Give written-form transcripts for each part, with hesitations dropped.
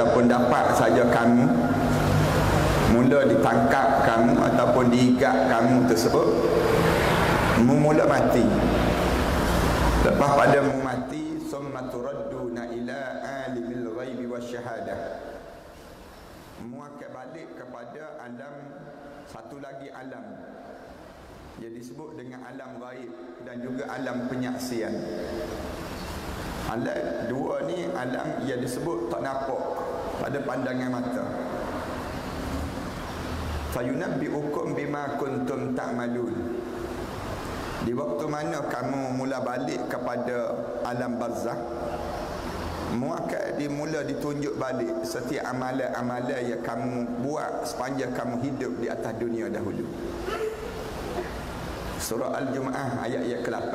ataupun dapat saja kamu, mula ditangkap kamu ataupun diikat kamu tersebut, mula mati. Lepas pada mati, summa turadduna ila alimil ghaibi wasyahadah, akan balik kepada alam, satu lagi alam yang disebut dengan alam ghaib dan juga alam penyaksian. Alam dua ni alam yang disebut tak nampak pada pandangan mata. Fayunabbi'ukum bima kuntum ta'malun. Di waktu mana kamu mula balik kepada alam barzakh, akan dimula ditunjuk balik setiap amalan-amalan yang kamu buat sepanjang kamu hidup di atas dunia dahulu. Surah Al-Jumu'ah ayat yang ke-8.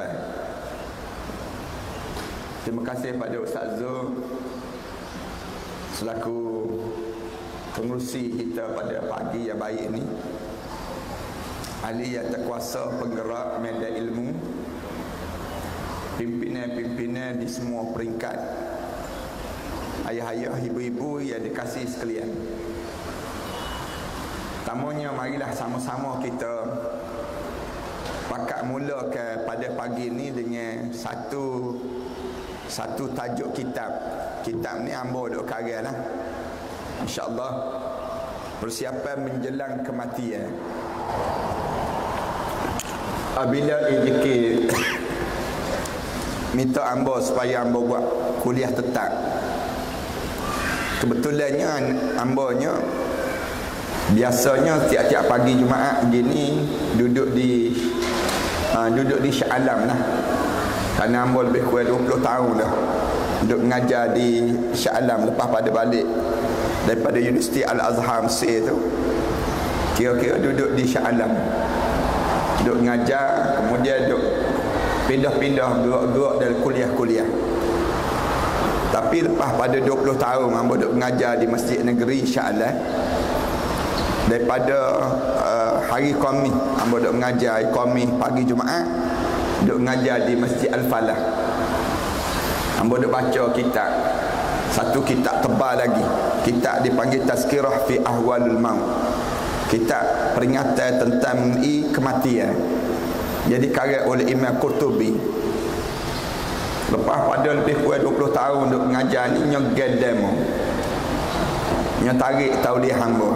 Terima kasih pada Ustaz Zul selaku pengurusi kita pada pagi yang baik ini, ahli yang terkuasa, penggerak media ilmu, pimpinan-pimpinan di semua peringkat, ayah-ayah, ibu-ibu yang dikasihi sekalian. Tamanya marilah sama-sama kita pakat mula pada pagi ini dengan satu tajuk kitab. Kitab ni ambo duk karang lah, insya-Allah, persiapan menjelang kematian. Apabila izikir minta ambo supaya ambo buat kuliah tetap, kebetulannya ambonya biasanya tiap-tiap pagi Jumaat gini duduk di Shah Alam lah. Kerana ambo lebih kurang 20 tahun dah duduk mengajar di Shah Alam lepas pada balik daripada Universiti Al-Azhar Mesir tu. Kira-kira duduk di Shah Alam, duduk mengajar, kemudian duduk pindah-pindah gerak-gerak dari kuliah-kuliah. Tapi lepas pada 20 tahun ambo duduk mengajar di Masjid Negeri Shah Alam. Daripada hari Khamis ambo duduk mengajar Khamis pagi Jumaat, duduk mengajar di Masjid Al-Falah. Ambo duduk baca kitab, satu kitab tebal lagi, kitab dipanggil Tazkirah fi Ahwalul Maut, kitab peringatan tentang kematian, jadi karya oleh Imam Qurtubi. Lepas pada lebih kurang 20 tahun duduk mengajar ni, nyogen demo, tarik tauliah hamba.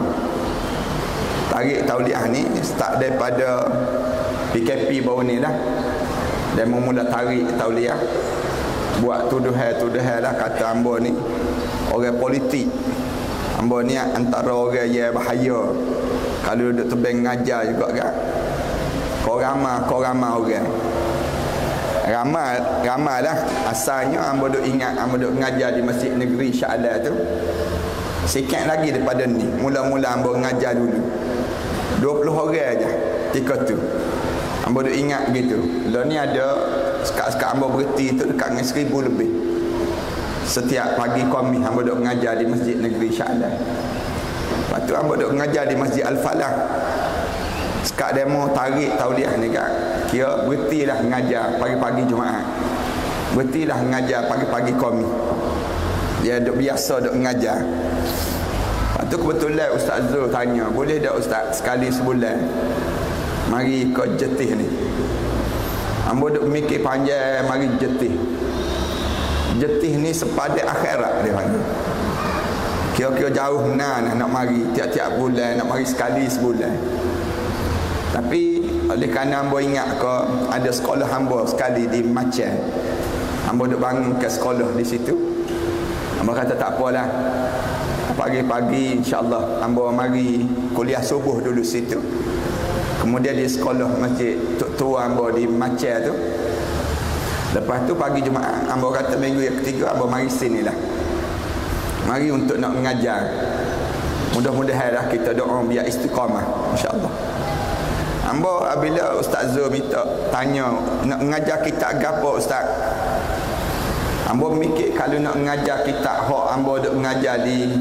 Tarik tauliah ni start daripada PKP baru ni dah, dan mula tarik tauliah, buat tuduhan lah kata ambo ni orang politik. Ambo ni antara orang yang bahaya kalau duduk tebing ngajar juga kan. Kau ramah orang, ramai lah. Asalnya ambo duk ingat ambo duk ngajar di Masjid Negeri Shah Alam tu sikit lagi daripada ni. Mula-mula ambo ngajar dulu 20 orang aja ketika tu. Ambo duk ingat gitu. Lah ni ada sekat-sekat ambo berhenti tu dekat dengan 1000 lebih. Setiap pagi Khamis ambo duk mengajar di Masjid Negeri Shah Alam. Lepas tu ambo duk mengajar di Masjid Al-Falah. Sekat demo tarik tauliah ni kan, kira berhentilah mengajar pagi-pagi Jumaat, berhentilah mengajar pagi-pagi Khamis. Dia duk biasa duk mengajar. Lepas tu kebetulan Ustaz Zul tanya, boleh tak Ustaz sekali sebulan mari ke Jetih ni? Ambo duk mikir panjang, mari Jetih. Jetih ni sepadan akhirat dia panggil. Kira-kira jauh nak mari tiap-tiap bulan, nak mari sekali sebulan. Tapi oleh kerana ambo ingat ke ada sekolah hamba sekali di Macan, ambo duk bangun ke sekolah di situ. Ambo kata tak apalah, pagi-pagi insya-Allah ambo mari kuliah subuh dulu situ. Kemudian di sekolah masjid tok tua ambo di Macan tu. Lepas tu pagi Jumaat ambo kata minggu yang ketiga ambo mari sinilah. Mari untuk nak mengajar. Mudah-mudahanlah kita doa biar istiqamah insya-Allah. Ambo bila Ustaz Zul minta tanya nak mengajar kitab gapo Ustaz, ambo mikir kalau nak mengajar kitab hak ambo duk mengajar di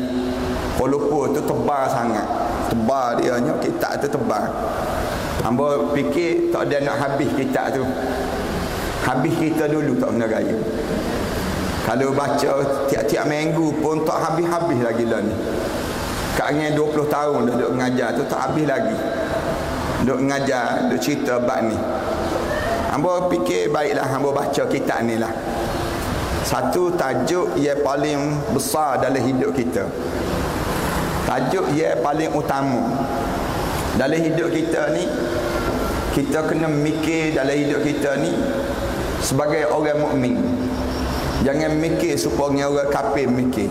Kuala Lumpur tu tebal sangat. Tebal dia nya, kitab tu tebal. Ambo fikir tak ada nak habis kitab tu. Habis kita dulu tak benar gaya. Kalau baca tiap-tiap minggu pun tak habis-habis lagi lah ni. Katnya 20 tahun dah duk mengajar tu tak habis lagi. Duk mengajar, duk cerita bab ni. Hamba fikir baiklah hamba baca kitab ni lah. Satu tajuk yang paling besar dalam hidup kita. Tajuk yang paling utama dalam hidup kita ni, kita kena mikir dalam hidup kita ni sebagai orang mukmin. Jangan mikir supaya orang kafir mikir.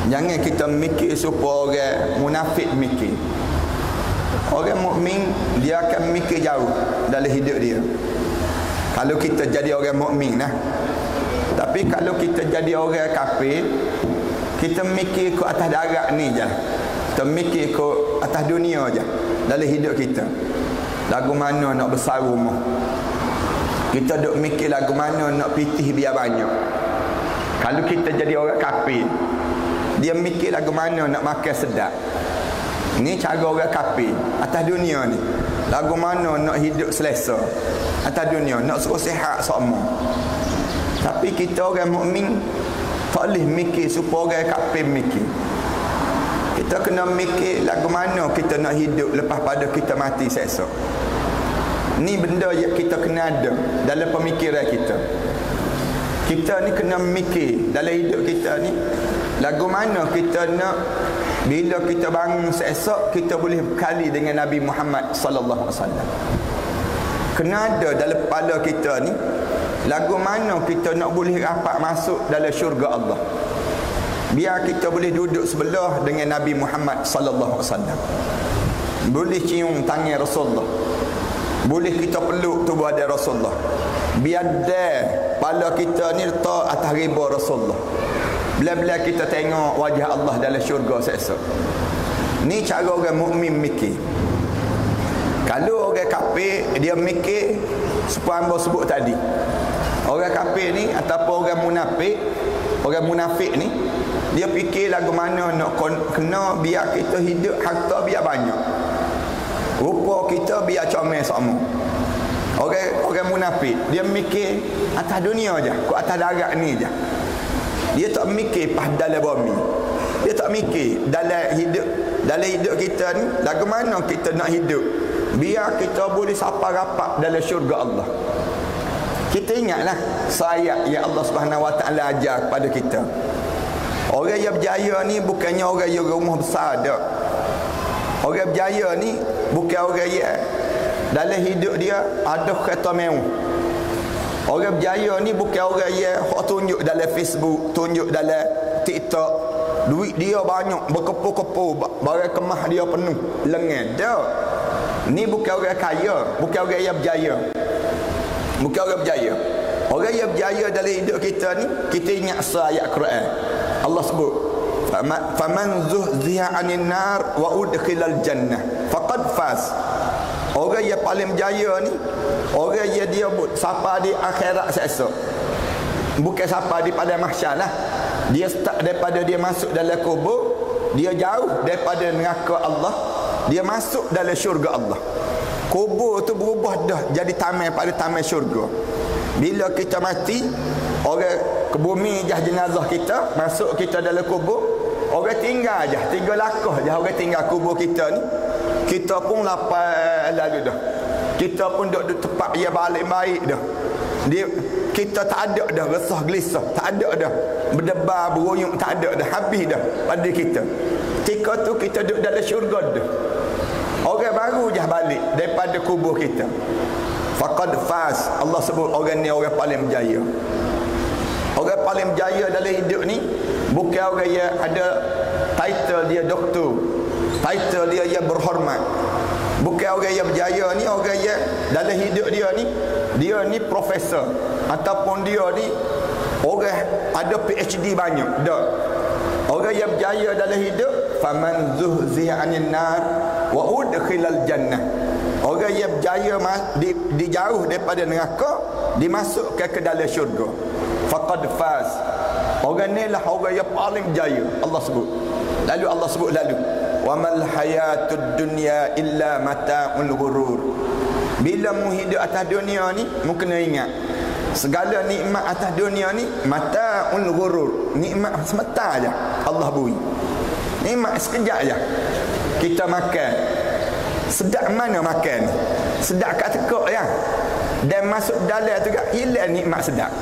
Jangan kita mikir supaya orang munafik mikir. Orang mukmin dia akan mikir jauh dalam hidup dia. Kalau kita jadi orang mukmin nah. Tapi kalau kita jadi orang kafir, kita mikir ke atas darat ni je. Kita mikir ke atas dunia je dalam hidup kita. Lagu mana nak besar rumah. Kita duk mikir lagu mana nak pitih biar banyak. Kalau kita jadi orang kafir, dia mikir lagu mana nak makan sedap. Ni cara orang kafir atas dunia ni. Lagu mana nak hidup selesa atas dunia, nak suruh sihat semua. Tapi kita orang mukmin tak boleh mikir supaya orang kafir mikir. Kita kena mikir lagu mana kita nak hidup lepas pada kita mati esok. Ni benda yang kita kena ada dalam pemikiran kita. Kita ni kena mikir dalam hidup kita ni lagu mana kita nak bila kita bangun esok kita boleh berkali dengan Nabi Muhammad sallallahu alaihi wasallam. Kena ada dalam kepala kita ni lagu mana kita nak boleh rapat masuk dalam syurga Allah. Biar kita boleh duduk sebelah dengan Nabi Muhammad sallallahu alaihi wasallam. Boleh cium tangan Rasulullah. Boleh kita peluk tubuh ada Rasulullah. Biar dah kepala kita ni letak atas riba Rasulullah. Bila-bila kita tengok wajah Allah dalam syurga esok. Ni cara orang mukmin mikir. Kalau orang kafir dia mikir supaya hamba sebut tadi. Orang kafir ni ataupun orang munafik ni dia fikir lagu mana nak kena biar kita hidup harta biar banyak. Rupa kita biar comel semua. Orang munafik dia mikir atas dunia je, ku atas darat ni je. Dia tak mikir pas dalam bumi. Dia tak mikir dalam hidup kita ni lagu mana kita nak hidup biar kita boleh sapa rapat dalam syurga Allah. Kita ingatlah ayat yang Allah Subhanahu Wa Taala ajar kepada kita. Orang yang berjaya ni bukannya orang yang rumah besar dak. Orang berjaya ni bukan orang yang dalam hidup dia ada kereta mewah. Orang berjaya ni bukan orang yang hok tunjuk dalam Facebook, tunjuk dalam TikTok. Duit dia banyak, berkepu-kepu, barang kemah dia penuh, lengan. Dak. Ni bukan orang kaya, bukan orang yang berjaya. Bukan orang berjaya. Orang yang berjaya dalam hidup kita ni, kita ingat ayat Quran. Allah sebut, "Faman zuhziha 'anil nar wa udkhilal jannah faqad faz." Orang yang paling berjaya ni, orang yang dia siapa di akhirat esok. Bukan siapa di pada mahsyar lah. Dia start daripada dia masuk dalam kubur, dia jauh daripada neraka Allah, dia masuk dalam syurga Allah. Kubur tu berubah dah jadi taman pada taman syurga. Bila kita mati, orang ke bumi jah jenazah kita, masuk kita dalam kubur, orang tinggal je, 3 lakah je orang tinggal kubur kita ni. Kita pun lapar lalu dah. Kita pun duduk tempat yang balik baik dah. Kita tak ada dah resah gelisah, tak ada dah berdebar beruyung, tak ada dah, habis dah pada kita. Ketika tu kita duduk dalam syurga dah. Orang baru je balik daripada kubur kita. Faqad faz. Allah sebut orang ni orang paling berjaya. Orang paling berjaya dalam hidup ni bukan orang yang ada title dia doktor, title dia yang berhormat. Bukan orang yang berjaya ni orang yang dalam hidup dia ni profesor ataupun dia ni orang ada PhD banyak. Dak. Orang yang berjaya dalam hidup, faman zuhziha 'anil nar wa udkhilal jannah. Orang yang berjaya dijauh daripada neraka, dimasukkan ke dalam syurga. Faqad faz. Orang ni lah orang yang paling berjaya. Allah sebut. Lalu Allah sebut lalu, wa mal hayatud dunya illa mata'ul ghurur. Bila mu hidup atas dunia ni, mu kena ingat Segala nikmat atas dunia ni mata'ul ghurur, nikmat semata aja Allah beri. Nikmat sekejap aja. Kita makan, sedap mana makan? Sedap kat tekuk ya. Dan masuk dalam tu gak hilang nikmat sedap.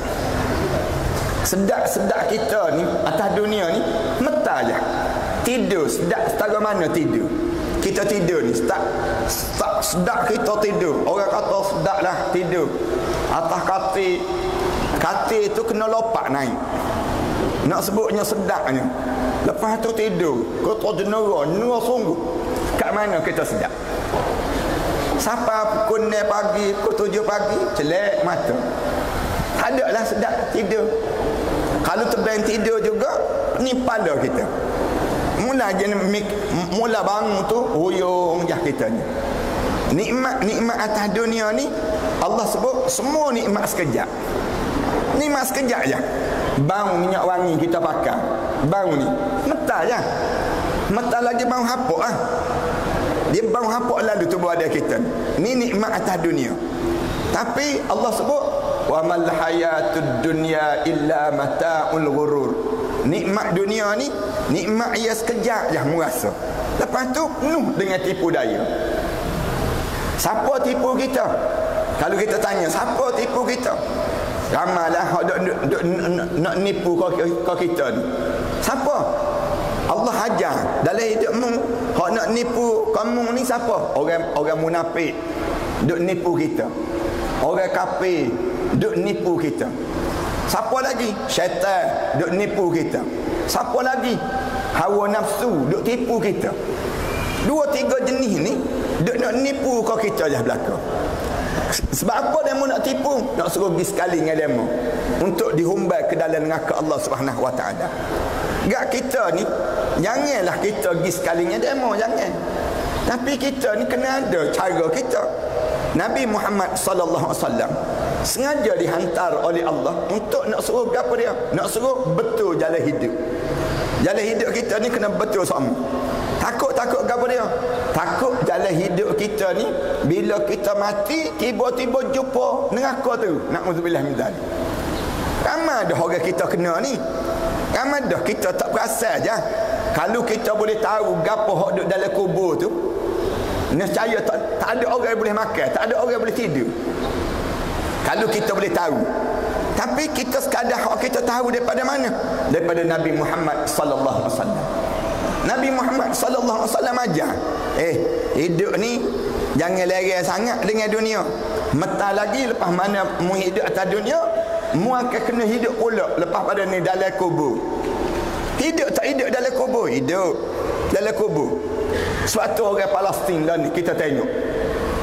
Sedap kita ni atas dunia ni meta aja. Tidur sedap setara mana tidur. Kita tidur ni sedap kita tidur. Orang kata sedap lah tidur atas katil tu kena lopak naik. Nak sebutnya sedapnya. Lepas tu tidur kota jenera sungguh. Kat mana kita sedap? Siapa pukul 9 pagi, pukul 7 pagi celek mata. Tak ada lah sedap tidur. Kalau terbang tidur juga ni pada kita. Mula bangun tu huyung jah kita ni. Nikmat atas dunia ni Allah sebut semua nikmat sekejap. Nikmat sekejap je. Bau minyak wangi kita pakai. Bau ni meta je. Meta lagi bau hapuk ah. Dia bau hapuk lalu tubuh ada kita. Ni nikmat atas dunia. Tapi Allah sebut wa mal hayatud dunya illa mata'ul ghurur. Nikmat dunia ni nikmat ia sekejap je merasa. Lepas tu penuh dengan tipu daya. Siapa tipu kita? Kalau kita tanya siapa tipu kita? Ramalah hak nak nipu kau kita ni. Siapa? Allah ajar dalam hidupmu hak nak nipu kamu ni siapa? Orang munafik duk nipu kita. Orang kafir duk nipu kita. Siapa lagi? Syaitan duk nipu kita. Siapa lagi? Hawa nafsu duk tipu kita. 2-3 jenis ni duk nak nipu kau kita je belaka. Sebab apa demo nak tipu? Nak suruh pergi sekali dengan demo untuk dihumbai ke dalam neraka Allah Subhanahu Wa Taala. Gak kita ni janganlah kita pergi sekali dengan demo, jangan. Tapi kita ni kena ada cara kita. Nabi Muhammad sallallahu alaihi wasallam sengaja dihantar oleh Allah untuk nak suruh apa dia? Nak suruh betul jalan hidup. Jalan hidup kita ni kena betul sama. Takut apa dia? Takut jalan hidup kita ni bila kita mati tiba-tiba jumpa neraka tu. Na'udzubillah min dzalik. Ramai dah orang kita kena ni. Ramai dah kita tak perasan je. Kalau kita boleh tahu gapo hak duduk dalam kubur tu, nescaya tak ada orang yang boleh makan, tak ada orang yang boleh tidur. Kalau kita boleh tahu. Tapi kita sekadar hak kita tahu daripada mana? Daripada Nabi Muhammad sallallahu alaihi wasallam. Nabi Muhammad sallallahu alaihi wasallam ajar, hidup ni jangan lereng sangat dengan dunia. Meta lagi lepas mana mu hidup atas dunia, mu akan kena hidup pula lepas pada ni dalam kubur. Hidup tak hidup dalam kubur? Hidup dalam kubur. Suatu orang Palestin lah ni kita tengok.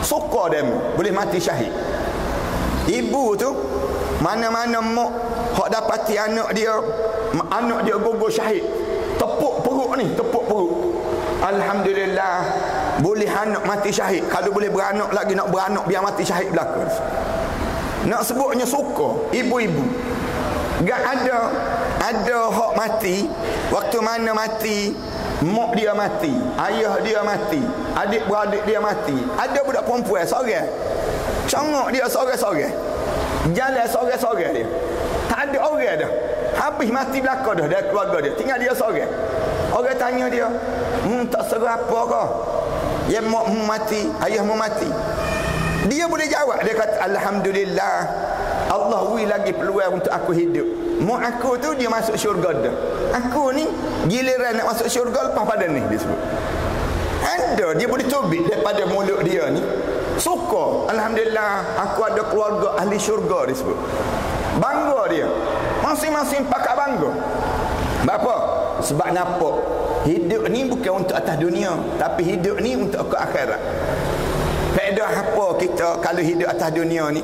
Suka dia boleh mati syahid. Ibu tu mana-mana mak hak dapati anak dia gugur syahid. Tepuk perut ni, tepuk perut. Alhamdulillah boleh anak mati syahid. Kalau boleh beranak lagi nak beranak biar mati syahid belaka. Nak sebutnya suka ibu-ibu. Gak ada hak mati waktu mana mati, mak dia mati, ayah dia mati, adik-beradik dia mati. Ada budak perempuan seorang. Congok dia seorang-seorang. Jalan seorang-seorang dia. Tak ada orang dah. Habis mati belaka dah dari keluarga dia. Tinggal dia seorang. Orang tanya dia, tak serah apa kau? Ya mak mati, ayah mati. Dia boleh jawab. Dia kata alhamdulillah, Allah beri lagi peluang untuk aku hidup. Mak aku tu dia masuk syurga dah. Aku ni giliran nak masuk syurga lepas pada ni dia sebut. Ada dia boleh tubik daripada mulut dia ni. Suka, alhamdulillah aku ada keluarga ahli syurga dia sebut. Bangga dia. Masing-masing pakat bangga. Kenapa? Sebab nampak hidup ni bukan untuk atas dunia, tapi hidup ni untuk ke akhirat. Faedah apa kita kalau hidup atas dunia ni?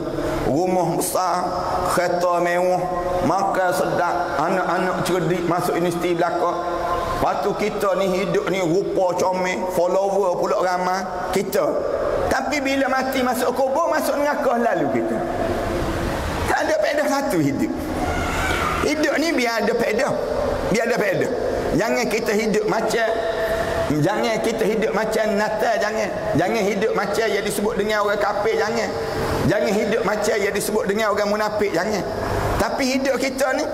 Rumah besar, kereta mewah, makan sedap, anak-anak cerdik masuk universiti belaka. Lepas tu kita ni hidup ni rupa comel, follower pula ramai kita. Tapi bila mati masuk kubur, masuk neraka lalu kita. Tak ada faedah satu hidup. Hidup ni biar ada faedah. Biar ada faedah. Jangan kita hidup macam Jangan kita hidup macam Natal, jangan. Jangan hidup macam yang disebut dengan orang kafir, jangan. Jangan hidup macam yang disebut dengan orang munafik, jangan. Tapi hidup kita ni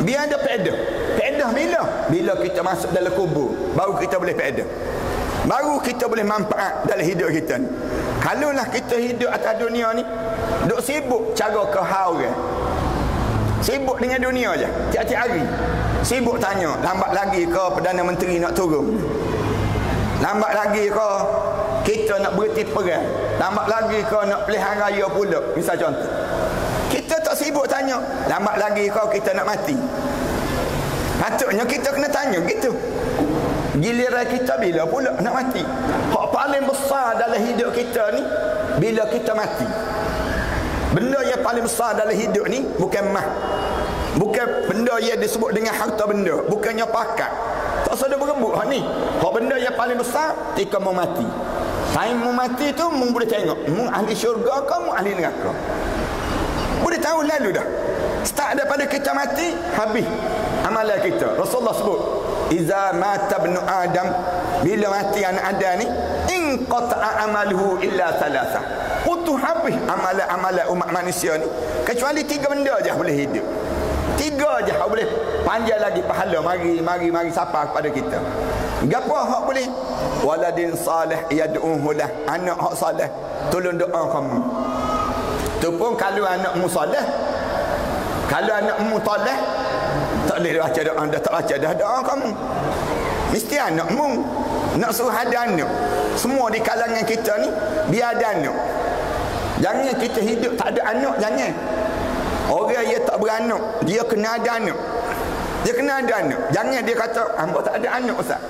biar ada faedah. Faedah bila? Bila kita masuk dalam kubur, baru kita boleh faedah. Baru kita boleh manfaat dalam hidup kita ni. Kalaulah kita hidup atas dunia ni duk sibuk cara kehau orang, sibuk dengan dunia je, tiap-tiap hari sibuk tanya, lambat lagi ke Perdana Menteri nak turun, lambat lagi ke kita nak berhenti perang, lambat lagi ke nak pilihan raya pula, misal contoh. Kita tak sibuk tanya lambat lagi ke kita nak mati. Patutnya kita kena tanya gitu. Giliran kita bila pula nak mati? Hak paling besar dalam hidup kita ni bila kita mati. Benda yang paling besar dalam hidup ni bukan mah, bukan benda yang disebut dengan harta benda, bukannya pakat. Tak usah berebut hak ni. Hak benda yang paling besar ketika mau mati. Time mau mati tu mu boleh tengok mu ahli syurga ke mu ahli neraka. Boleh tahu lalu dah. Start daripada kita mati, habis amalan kita. Rasulullah sebut, iza mata ibnu Adam, bila mati anak Adam ni, inqata'a amaluhu illa thalatha. Putus habis amalan umat manusia ni, kecuali 3 benda je boleh hidup. 3 je boleh panjang lagi pahala mari sapa kepada kita. Gapo hak boleh? Waladin salih yad'uhu lah, anak hak salih tolong doa kamu. Tu pun kalau anakmu salih, kalau anakmu salih, tak boleh baca doa, dah tak baca dah doa kamu. Mesti anakmu nak suruh ada anak. Semua di kalangan kita ni biar ada anak. Jangan kita hidup tak ada anak, jangan. Orang yang tak beranak, dia kena ada anak. Dia kena ada anak. Jangan dia kata hamba tak ada anak ustaz.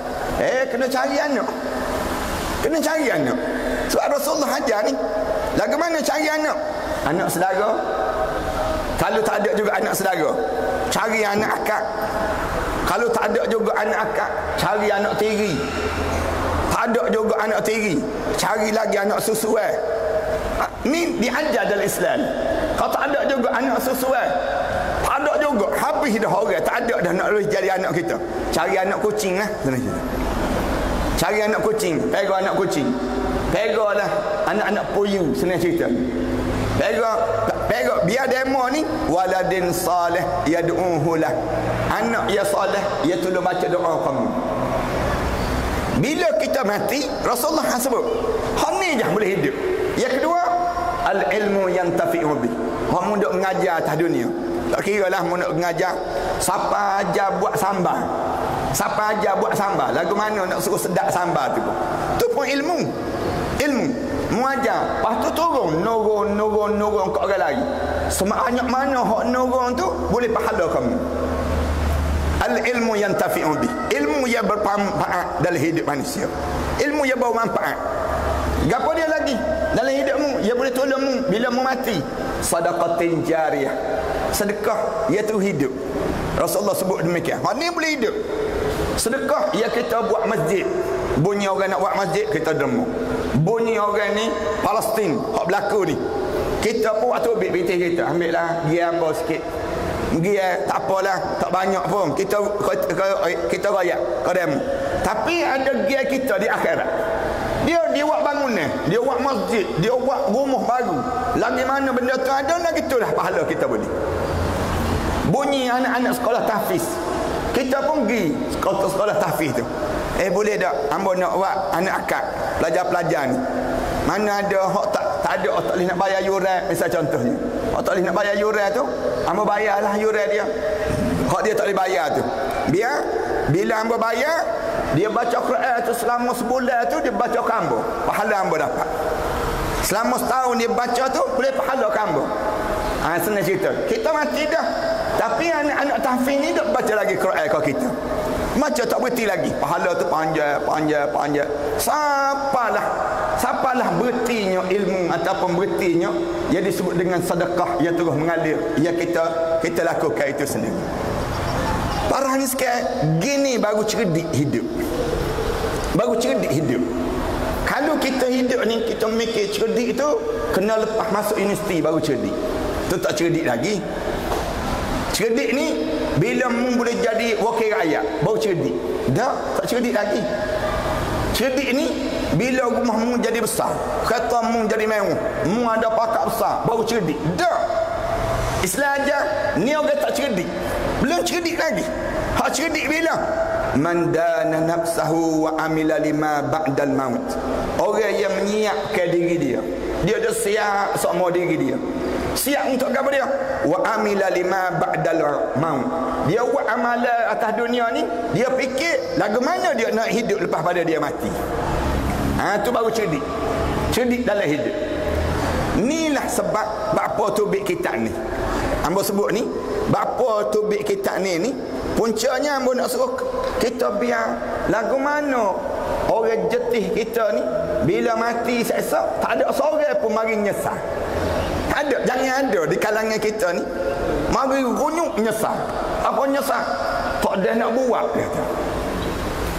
Kena cari anak. Kena cari anak. Sebab Rasulullah ajar ni, lagu mana cari anak? Anak saudara. Kalau tak ada juga anak saudara, cari anak akak. Kalau tak ada juga anak akak, cari anak tiri. Tak ada juga anak tiri, cari lagi anak susuan. Ni diajar dalam Islam. Kalau tak ada juga anak susuan, tak ada juga, habis dah orang, tak ada dah nak jadi anak kita. Cari anak kucing lah. Cari anak kucing, pega anak kucing. Pegalah anak-anak puyuh, senang cerita. Pega biar demo ni waladin salih yad'uhu lah, anak ya salih ia tolong baca doa kamu. Bila kita mati, Rasulullah sebut hak ni je boleh hidup. Yang kedua, al ilmu yantafi'u bi. Hak mu duk mengajar atas dunia, tak kira lah mu nak mengajar siapa aja buat sambal, siapa aja buat sambal, lagu mana nak suruh sedap sambal tu pun ilmu muajar. Lepas tu turun nurun kat orang lain. Sebanyak mana hak nurun tu boleh pahala kamu. Al ilmu yantafi'u bi, ilmu yang bermanfaat dalam hidup manusia, ilmu yang bermanfaat. Gapo dia lagi dalam hidupmu yang boleh tolongmu bila mu mati? Sadaqatin jariyah, sedekah ia terus hidup. Rasulullah sebut demikian. Hak ni boleh hidup. Sedekah ia kita buat masjid, bunyi orang nak buat masjid kita demo. Bunyi orang ni Palestin hak berlaku ni, kita pun waktu ambil pitih kita, ambil lah gia ambo sikit, gia tak apalah, tak banyak pun kita rakyat kadang. Tapi ada gia kita di akhirat. Dia buat bangunan, dia buat masjid, dia buat rumah baru. Lagi mana benda tu ada, lagi itulah pahala kita boleh. Bunyi anak-anak sekolah tahfiz, kita pun pergi sekolah tahfiz tu. Boleh tak hamba nak buat anak akak, pelajar-pelajar ni, mana ada hak tak ada, hak tak boleh nak bayar yuran, misal contohnya hak tak boleh nak bayar yuran tu, hamba bayarlah yuran dia. Hak dia tak boleh bayar tu, biar bila hamba bayar, dia baca Quran tu selama sebulan tu, dia baca hamba, pahala hamba dapat. Selama setahun dia baca tu, boleh pahala hamba. Senang cerita. Kita mati dah, tapi anak-anak tahfiz ni duk baca lagi Quran kat kita. Macam tak berhenti lagi, pahala tu panjang. Sapalah berhentinya ilmu ataupun berhentinya yang disebut dengan sedekah yang terus mengalir, yang kita lakukan itu sendiri. Parah ni sekarang gini baru cerdik hidup. Kalau kita hidup ni kita mikir cerdik tu kena lepas masuk universiti baru cerdik. Tu tak cerdik lagi. Cerdik ni bila mu boleh jadi wakil rakyat baru cerdik. Tak cerdik lagi. Cerdik ni bila rumah mu jadi besar, kereta mu jadi mewah, mu ada pakak besar, baru cerdik. Dak. Islam ajar ni orang tak cerdik. Belum cerdik lagi. Hak cerdik bila? Man dana nafsahu wa amila lima ba'dal maut. Orang yang menyiapkan diri dia. Dia dah siap semua diri dia. Siap untuk apa dia? Wa amila lima ba'dal maut. Dia buat amalan atas dunia ni, dia fikir lagu mana dia nak hidup lepas pada dia mati. Tu baru cerdik. Cerdik dalam hidup. Inilah sebab bapa tubik kita ni. Ambo sebut ni, bapa tubik kita ni puncanya ambo nak suruh kita biar lagu mana orang jetih kita ni bila mati esok tak ada seorang pun mari nyesal. Ada, jangan ada di kalangan kita ni mari runyuk nyesal. Apa nyesal? Tak ada nak buat dia kata.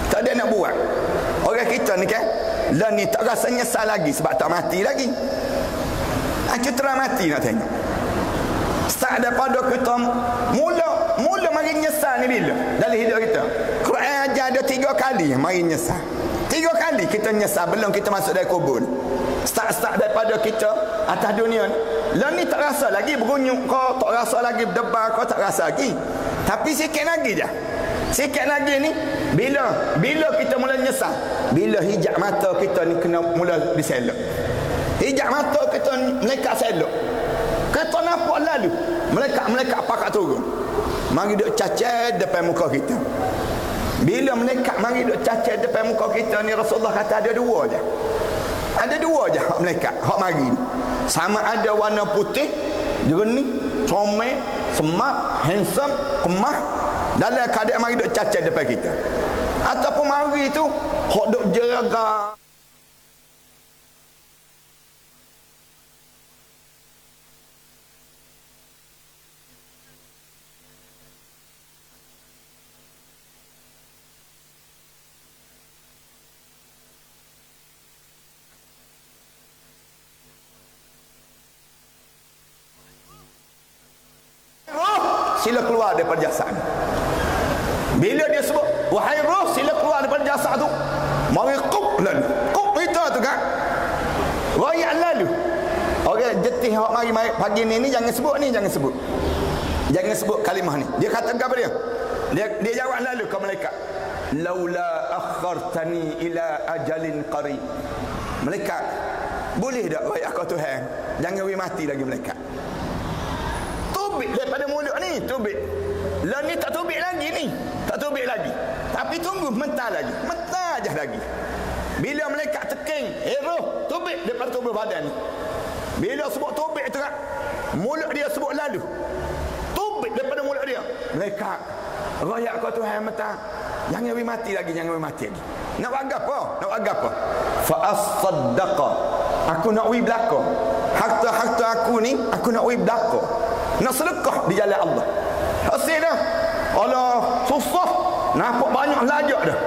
Tak ada nak buat. Orang kita ni kan lah ni tak rasa nyesal lagi sebab tak mati lagi. Kita mati nak tengok. Start daripada kita mula mari nyesal ni bila dalam hidup kita. Quran ajar ada 3 kali mari nyesal. 3 kali kita nyesal belum kita masuk dalam kubur. Start daripada kita atas dunia ni. Lah ni tak rasa lagi berunyuk kau, tak rasa lagi berdebar kau, tak rasa lagi. Tapi sikit lagi je. Sikit lagi ni bila kita mula nyesal, bila hijab mata kita ni kena mula diselok. Hijab mata kita melekat selok. Kita nampak lalu melekat pakat turun. Mari duk cacat depan muka kita. Bila melekat mari duk cacat depan muka kita ni, Rasulullah kata ada 2 je. Ada 2 je hak melekat, hak mari ni. Sama ada warna putih, jernih, comel, smart, handsome, kemah, dalam keadaan mari duk cacat depan kita. Ataupun mari tu hak duk jeraga. Sila keluar daripada jasad. Bila dia sebut wahai roh sila keluar daripada jasad tu, mari qub lalu. Qub itu tu kan. Royak lalu. Orang jetih awak mari pagi ni jangan sebut ni, jangan sebut. Jangan sebut kalimah ni. Dia kata apa dia? Dia jawab lalu ke malaikat. Laula akhartani ila ajalin qarib. Malaikat, boleh tak wahai aku Tuhan, jangan we mati lagi malaikat. Tubik daripada mulut ni, tubik. Lah ni tak tubik lagi ni. Tak tubik lagi. Tapi tunggu mentah lagi. Mentah aja lagi. Bila malaikat teking, roh, tubik daripada tubuh badan ni. Bila sebut tubik tu kan, mulut dia sebut lalu. Tubik daripada mulut dia. Malaikat, royak kau Tuhan mentah. Jangan we mati lagi, jangan we mati lagi. Nak buat apa? Nak buat apa? Fa as-saddaqa. Aku nak we belaka. Harta aku ni, aku nak we belaka. Nak sedekah di jalan Allah. Hasil dah. Allah susah. Nampak banyak lajak dah.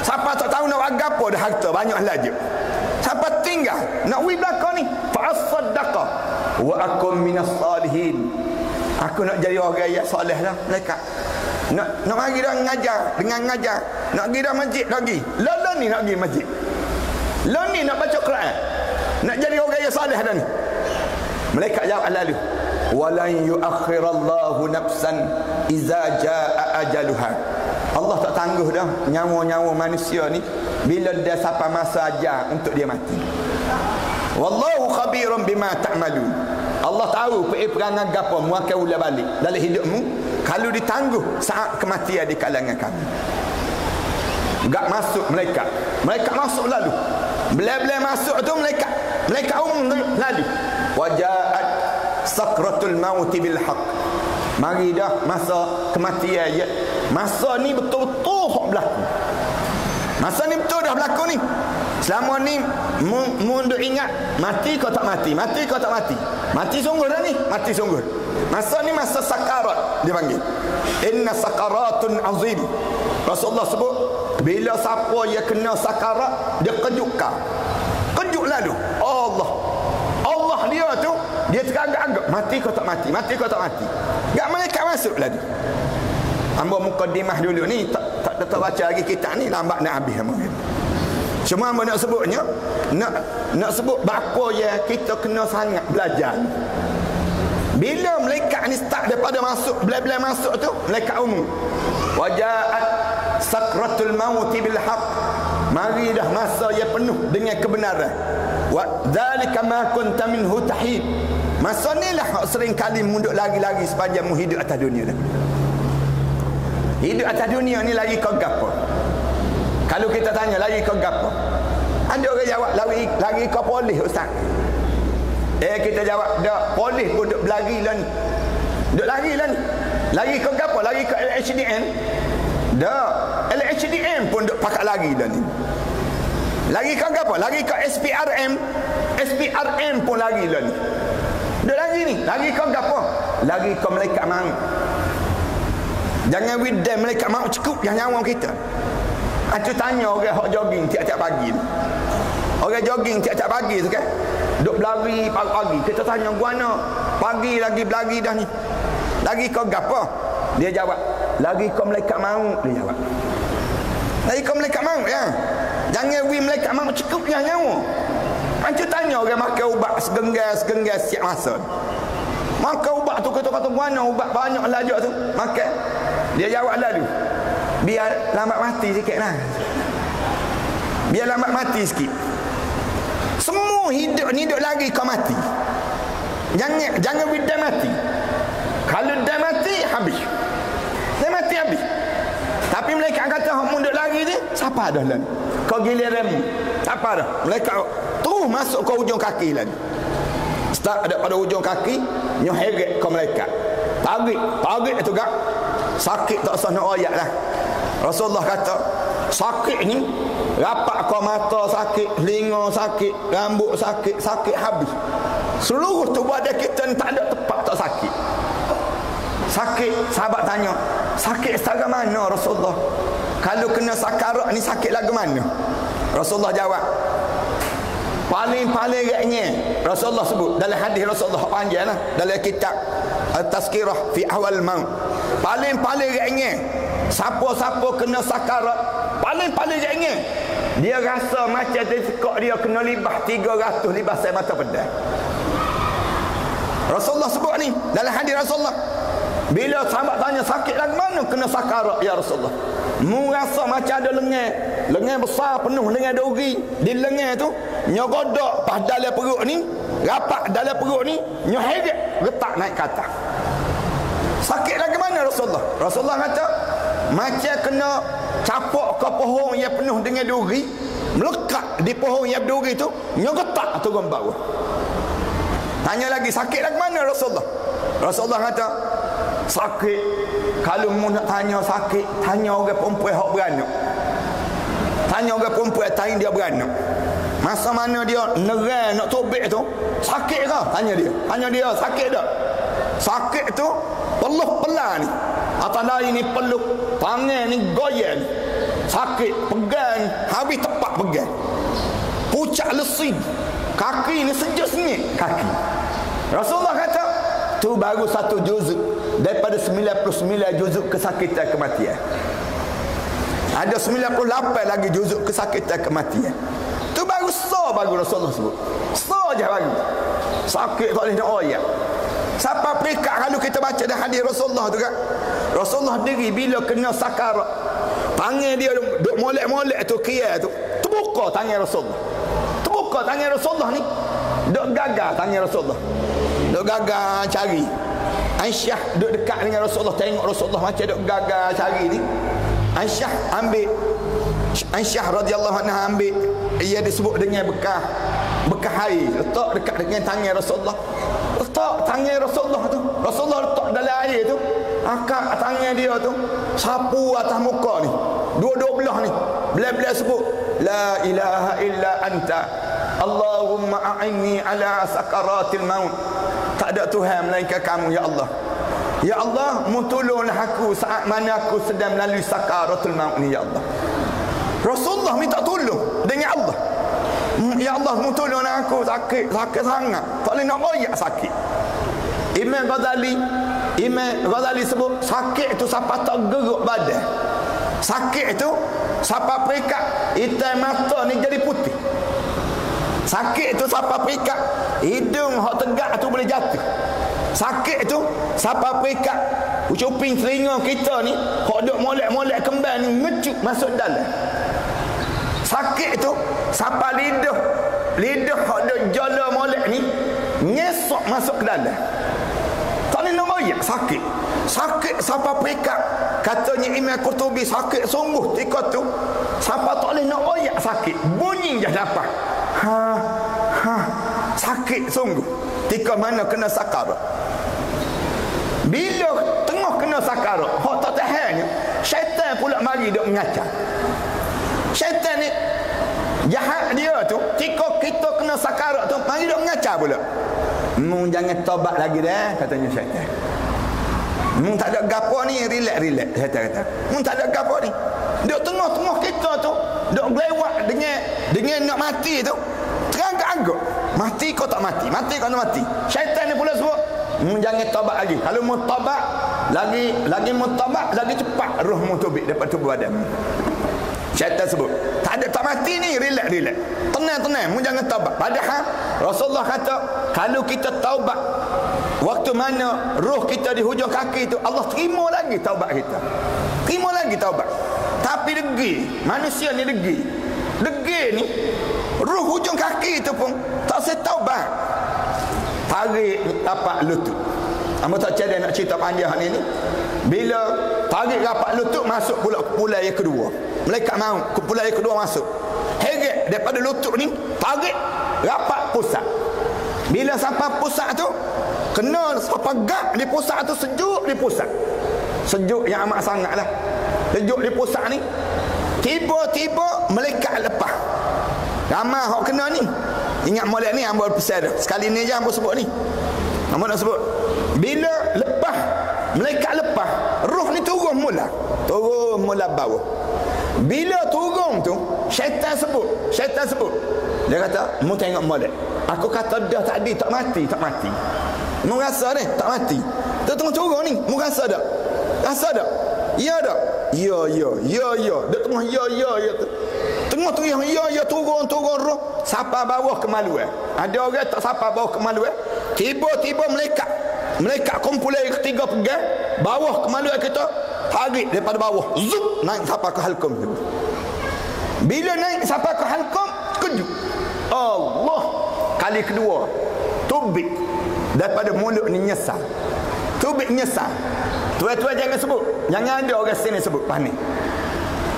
Siapa tak tahu nak buat apa dah harta banyak lajak. Siapa tinggal nak we belaka ni. Fa as-saddaqa wa akum minas salihin. Aku nak jadi orang yang soleh dah. Mereka nak mari dah ngajar, dengan ngajar. Nak pergi dah masjid lagi. Lalu ni nak pergi masjid. Lalu ni nak baca Quran. Nak jadi orang yang soleh dah ni. Mereka jawab lalu. Walan yuakhirallahu nafsan iza jaa ajaluha. Allah tak tangguh dah nyawa-nyawa manusia ni bila dia sampai masa ajal untuk dia mati. Wallahu khabirun bima ta'malun. Allah tahu perangai gapo mu akan ulang balik dalam hidupmu kalau ditangguh saat kematian di kalangan kami. Enggak masuk mereka masuk lalu. Bila masuk tu mereka lalu. Wajaat sakratul maut bil haq. Mari dah masa kematian ya. Masa ni betul-betul hak berlaku. Masa ni betul dah berlaku ni. Selama ni mundur ingat mati kau tak mati, mati kau tak mati. Mati sungguh dah ni, mati sungguh. Masa ni masa sakarat dia panggil. Inna sakaratun azim. Rasulullah sebut bila siapa yang kena sakarat dia kejutkan. Kejut lalu. Allah dia tu dia teragak-agak mati kau tak mati, mati kau tak mati. Enggak malaikat masuk lalu. Hamba mukadimah dulu ni tak baca lagi kitab ni lambat nak habis hamba. Cuma nak sebutnya, nak sebut bapa ya kita kena sangat belajar. Bila malaikat ni start daripada masuk, bila masuk tu malaikat umum. Wajaat sakratul maut bil haqq. Mari dah masa yang penuh dengan kebenaran. Wa dzalika ma kunta minhu tahid. Masa ni lah sering kali mundur lagi-lagi sepanjang mu hidup atas dunia dah. Hidup atas dunia ni lagi kau gapo? Kalau kita tanya lagi kau gapo? Ada orang jawab lagi kau polis ustaz. Kita jawab dak, polis pun duk berlari lah ni. Duk lari lah ni. Lagi kau gapo? Lagi ke LHDN? Dak, LHDN pun duk pakat lari lah ni. Lagi kau gapo? Lagi ke SPRM? SPRM pun lari lah ni. Duk lagi ni. Lagi kau gapo? Lagi kau malaikat maut. Jangan widam malaikat maut cukup yang nyawa kita. Aku tanya orang hok jogging tiap-tiap pagi. Orang jogging tiap-tiap pagi tu kan. Duk berlari pagi-pagi. Kita tanya guana, pagi lagi berlari dah ni. Lagi kau gapo? Dia jawab, lagi kau malaikat maut. Dia jawab, lagi kau malaikat maut ya. Jangan wi malaikat maut cukup yang nyawa. Ancu tanya orang makan ubat segenggas siap masa. Makan ubat tu kata-kata guana ubat banyak lajak tu. Makan. Dia jawab lalu, biar lambat mati sikit lah. Biar lambat mati sikit. Semua hidup ni duk lagi kau mati. Jangan dah mati. Kalau dah mati habis. Dah mati habis. Tapi malaikat kata hok mundur lagi ni, siapa dah lagi? Kau giliran tak apa dah. Malaikat terus masuk ke ujung kaki lagi. Start ada pada ujung kaki, nyoh heret kau malaikat. Tarik tu gak. Sakit tak usah nak ayat lah. Rasulullah kata, sakit ni rapat kau mata sakit, telinga sakit, rambut sakit, sakit habis. Seluruh tubuh badan kita ni tak ada tempat tak sakit. Sakit, sahabat tanya, sakit setara mana Rasulullah? Kalau kena sakarat ni sakit lagu mana? Rasulullah jawab, paling-paling agaknya Rasulullah sebut dalam hadis Rasulullah panjang lah, dalam kitab Tazkirah fi Ahwal Maut. Paling-paling agaknya siapa-siapa kena sakarat, paling-paling agaknya dia rasa macam tekok dia kena libah 300 libah saya mata pedang. Rasulullah sebut ni dalam hadis Rasulullah. Bila sahabat tanya sakit lagu mana kena sakarat ya Rasulullah? Mu rasa macam ada lengan besar penuh dengan duri. Di lengan tu nyogodok pas dalam perut ni, rapat dalam perut ni, nyoheret letak naik ke atas. Sakit lagu mana Rasulullah? Rasulullah kata macam kena capok ke pohon yang penuh dengan duri, melekat di pohon yang berduri tu, nyogetak turun bawah. Tanya lagi sakit lagu mana Rasulullah? Rasulullah kata sakit, kalau mu nak tanya sakit, tanya orang perempuan hak beranak. Tanya orang perempuan tanya dia beranak. Masa mana dia nerang nak tobek tu, sakit ke? Tanya dia sakit tak? Sakit tu peluh pelan ni. Atas dari ni peluh, tangan ni goyang. Sakit, pegang, habis tepat pegang. Pucat lesin. Kaki ni sejak sengit kaki. Rasulullah kata tu baru satu juzuk daripada 99 juzuk kesakitan kematian. Ada 98 lagi juzuk kesakitan kematian. Tu baru baru Rasulullah sebut. Je baru. Sakit tak boleh nak oyak. Siapa pekat kalau kita baca dah hadis Rasulullah tu kan. Rasulullah diri bila kena sakarat, tangan dia duk molek-molek tu kia tu. Terbuka tangan Rasulullah. Terbuka tangan Rasulullah ni. Duk gagal tangan Rasulullah. Duk gagal cari. Aisyah duk dekat dengan Rasulullah, tengok Rasulullah macam duk gagal cari ni. Aisyah radhiyallahu anha ambil, ia disebut dengan bekas air, letak dekat dengan tangan Rasulullah. Letak tangan Rasulullah tu, Rasulullah letak dalam air tu, angkat tangan dia tu, sapu atas muka ni, dua-dua belah ni, belah-belah sebut la ilaha illa anta Allahumma a'inni ala sakaratil maut. Tak ada Tuhan melainkan kamu ya Allah. Ya Allah, mu tolonglah aku saat mana aku sedang melalui sakaratul maut ni ya Allah. Rasulullah minta tolong dengan Allah. Ya Allah, mu tolonglah aku, sakit sangat, tak boleh nak royak sakit. Imam Ghazali sebut sakit tu siapa tak geruk badan. Sakit tu siapa perikat hitam mata ni jadi Sakit tu siapa perikat, hidung hak tegak tu boleh jatuh. Sakit tu siapa perikat, ucuping telinga kita ni hak duk molek-molek kembang ni ngecut masuk dalam. Sakit tu siapa lidah hak duk jala molek ni nyesok masuk ke dalam. Tak boleh nak royak sakit. Sakit siapa perikat, katanya Imam Qurtubi, sakit sungguh tika tu siapa tak boleh nak royak sakit, bunyi je dapat. Sakit sungguh tika mana kena sakarat. Bila tengah kena sakarat, hak tak tahannya, syaitan pula mari duk mengacau. Syaitan ni jahat dia tu, tika kita kena sakarat tu mari duk mengacau pula. Jangan tobat lagi dah, katanya syaitan. Tak ada gapo ni, relax syaitan kata. Tak ada gapo ni. Duk tengah-tengah kita tu duk lewat dengan nak mati tu, terangkat-angkat. Mati kau tak mati, mati kau tak mati. Syaitan ni pula sebut, jangan tobat lagi. Kalau mau tobat lagi mau tobat lagi cepat rohmu tubik daripada tubuh badan. Syaitan sebut, tak mati ni, relax. Tenang, jangan taubat. Padahal Rasulullah kata, kalau kita taubat waktu mana roh kita di hujung kaki itu, Allah terima lagi taubat kita. Terima lagi taubat. Tapi degi, manusia ni degi ni, roh hujung kaki itu pun tak saya taubat. Tarik tapak lutut. Amba tak cadang nak cerita panjang ni. Bila tarik rapat lutut, masuk pula kepulai yang kedua. Malaikat mau kepulai yang kedua masuk. Heret daripada lutut ni, tarik rapat pusat. Bila sampai pusat tu, kena sampai gak di pusat tu, sejuk di pusat. Sejuk yang amat sangat lah. Sejuk di pusat ni, tiba-tiba malaikat lepas. Ramai hak kena ni. Ingat molek ni hamba pesan dah. Sekali ni je hamba sebut ni. Hamba nak sebut. Bila lepas, malaikat lepas, roh ni turun mula bawah. Bila turun tu, syaitan sebut. Dia kata, mu tengok molek. Aku kata dah tadi tak mati. Mu rasa ni tak mati. Dia tengah turun ni, mu rasa tak? Rasa tak? Ya tak? Ya. Dia tengah ya. Tengah tu ya turun roh sampai bawah kemaluan. Ada orang tak sampai bawah kemaluan, tiba-tiba malaikat kumpulan ketiga pegang bawah kemaluan kita, tarik daripada bawah, zup naik sampai ke halkum. Bila naik sampai ke halkum, kejut Allah. Kali kedua tubik daripada mulut ni nyesal. Tubik nyesal. Tuan-tuan jangan sebut, jangan ada orang sini sebut panik.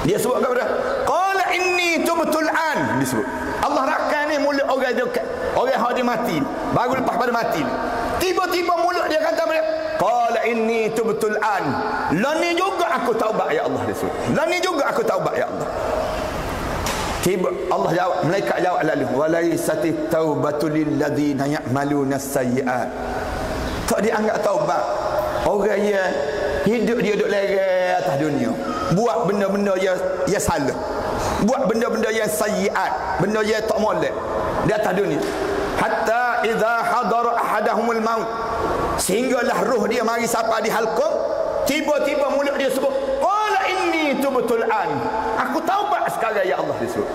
Dia sebut kepada, qala inni tubtul an, disebut. Allah rakam ni mulut orang dekat, orang yang mati baru lepas pada mati. Tiba-tiba mulut dia kata pada, qala inni tubtul an, lah ni juga aku taubat ya Allah, disebut. Lah ni juga aku taubat ya Allah. Tiba Allah jawab, malaikat jawab lalu, walaisatit taubatu lil ladzina ya'maluna sayyi'at. Tak dianggap taubat orang yang hidup dia duduk lereh atas dunia, buat benda-benda yang salah, buat benda-benda yang sayyiat, benda yang tak molek di atas dunia. Hatta idza hadara ahadahumul maut, sehinggalah roh dia mari sampai di halqum, tiba-tiba mulut dia sebut, qala inni tubtul an, aku taubat sekarang ya Allah, disebut.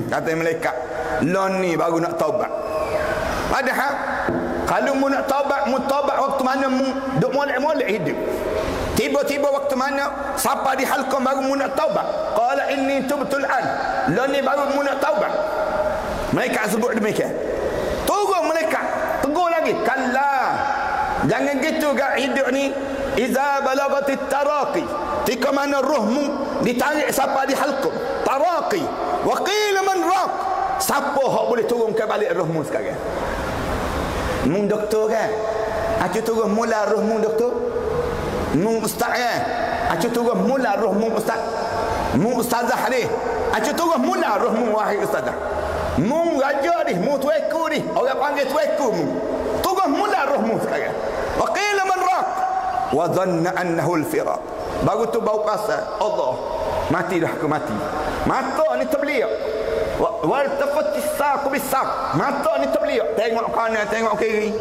Kata malaikat, lon ni baru nak taubat. Padahal kalau mu nak taubat, mu taubat waktu mana mu duk molek-molek hidup. Tiba-tiba waktu mana sampai di halqum baru mu nak taubat. Qala inni tubtul an, lah ni baru mu nak taubat. Malaikat sebut demikian. Turun malaikat, tegur lagi, kalla, jangan gitu gak hidup ni. Iza balagatit taraqi, tika mana rohmu ditarik sampai di halqum, taraqi, wa qila man raq, siapa hak boleh turun ke balik rohmu sekarang? Mung doktor kan, aku turun mula roh mung doktor. Mung ustaz kan, aku turun mula roh mung ustaz. Mung ustazah ni, aku turun mula roh mung wahai ustazah. Mung raja ni, mung tueku ni, orang panggil tueku mung. Turun mula roh mung sekarang. Wa qila man raq wa dhanna annahu al-firaq. Baru tu bau rasa Allah, mati dah aku mati. Mata ni terbeliak. Wal tafati saq bisaq, mata ni terbeliak, tengok kanan tengok kiri,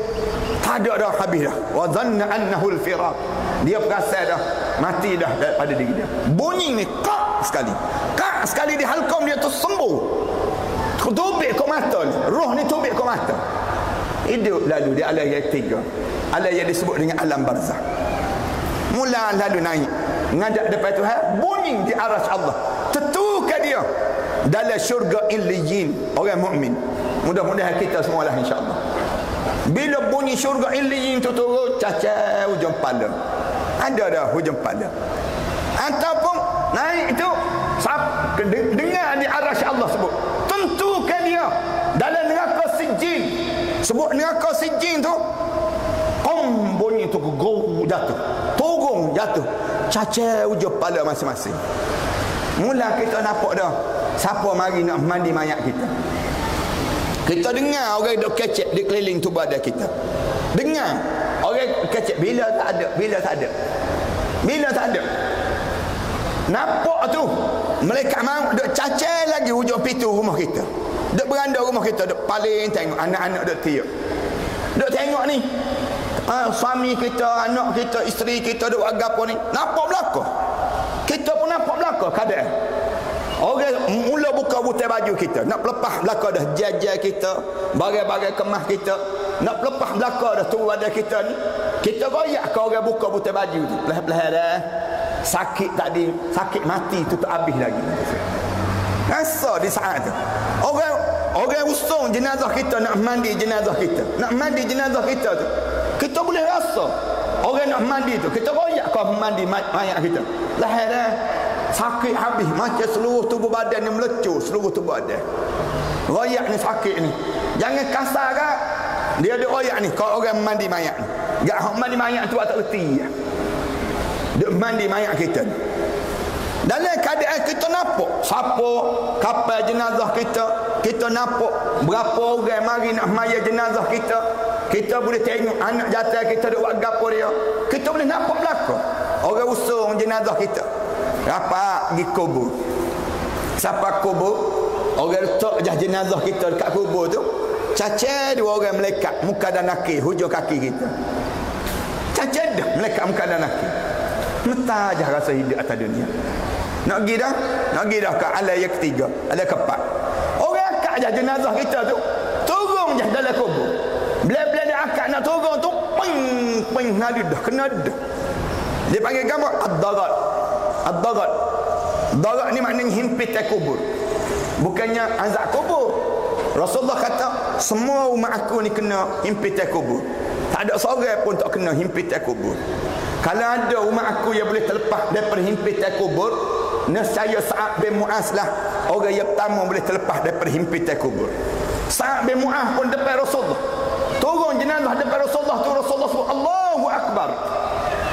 tak ada dah, habis dah. Wa dhanna annahu al-firaq, dia perasan dah mati dah daripada diri dia. Bunyi ni kak sekali di halqum dia tersembuh, tubik ke kok mata ni. Roh ni tubik kok mata. Hidup lalu di alam yang ketiga. Alam yang disebut dengan alam barzah. Mula lalu naik ngadap depan Tuhan, bunyi di aras Allah. Tentukan dia dalam syurga illiyin orang mukmin. Mudah-mudahan kita semualah insya-Allah. Bila bunyi syurga illiyin tu turun, cacat hujung kepala. Ada dah hujung kepala. Ataupun naik itu dengar di aras Allah sebut. Tentukan dia dalam neraka sijin. Sebut neraka sijin tu, bunyi tu gong jatuh. Turun jatuh. Cacat hujung kepala masing-masing. Mula kita nampak dah siapa mari nak mandi mayat kita. Kita dengar orang duk kecek di keliling tubuh badan kita. Dengar orang kecek bila tak ada, bila tak ada. Bila tak ada. Nampak tu malaikat maut duk cacat lagi hujung pintu rumah kita. Duk beranda rumah kita, duk paling tengok anak-anak duk tiup. Duk tengok ni. Suami kita, anak kita, isteri kita duk agapo ni. Nampak belakang. Kita pun nampak belakang keadaan. Orang mula buka butai baju kita, nak pelepah belakang dah jajah kita, bagai-bagai kemas kita, nak pelepah belakang dah turun badan kita ni. Kita goyak ke orang buka butai baju tu. Belah-belah dah. Sakit tadi, sakit mati tu tak habis lagi. Rasa di saat tu. Orang usung jenazah kita, nak mandi jenazah kita. Nak mandi jenazah kita tu. Kita boleh rasa orang nak mandi tu. Kita goyak ke mandi mayat kita. Lahir dah. Sakit habis macam seluruh tubuh badan ni melecur, seluruh tubuh badan. Royak ni sakit ni. Jangan kasar kan. Dia ada royak ni kalau orang mandi mayat ni. Gak mandi mayat tu tak reti. Dia mandi mayat kita ni. Dalam keadaan kita nampak siapa kapal jenazah kita, kita nampak berapa orang mari nak mayat jenazah kita. Kita boleh tengok anak jatuh kita duk buat gapo dia. Kita boleh nampak belakang orang usung jenazah kita. Rapat pergi kubur. Siapa kubur? Orang letak jah jenazah kita dekat kubur tu. Cacat dua orang malaikat muka dan kaki, hujung kaki kita. Cacat dah malaikat muka dan kaki. Mentah aja rasa hidup atas dunia. Nak pergi dah? Nak pergi dah ke alam yang ketiga, alam keempat. Orang akak jah jenazah kita tu. Turun jah dalam kubur. Bila-bila dia akak nak turun tu, ping nadi dah, kena dah. Dia panggil gambar ad-darat. Ad-darat. Darat ni maknanya himpitan kubur. Bukannya azab kubur. Rasulullah kata, semua umat aku ni kena himpitan kubur. Tak ada seorang pun tak kena himpitan kubur. Kalau ada umat aku yang boleh terlepas daripada himpitan kubur, nescaya Sa'ad bin Mu'az lah orang yang pertama boleh terlepas daripada himpitan kubur. Sa'ad bin Mu'az pun depan Rasulullah. Turun jenazah depan Rasulullah tu, Rasulullah sebut Allahu Akbar.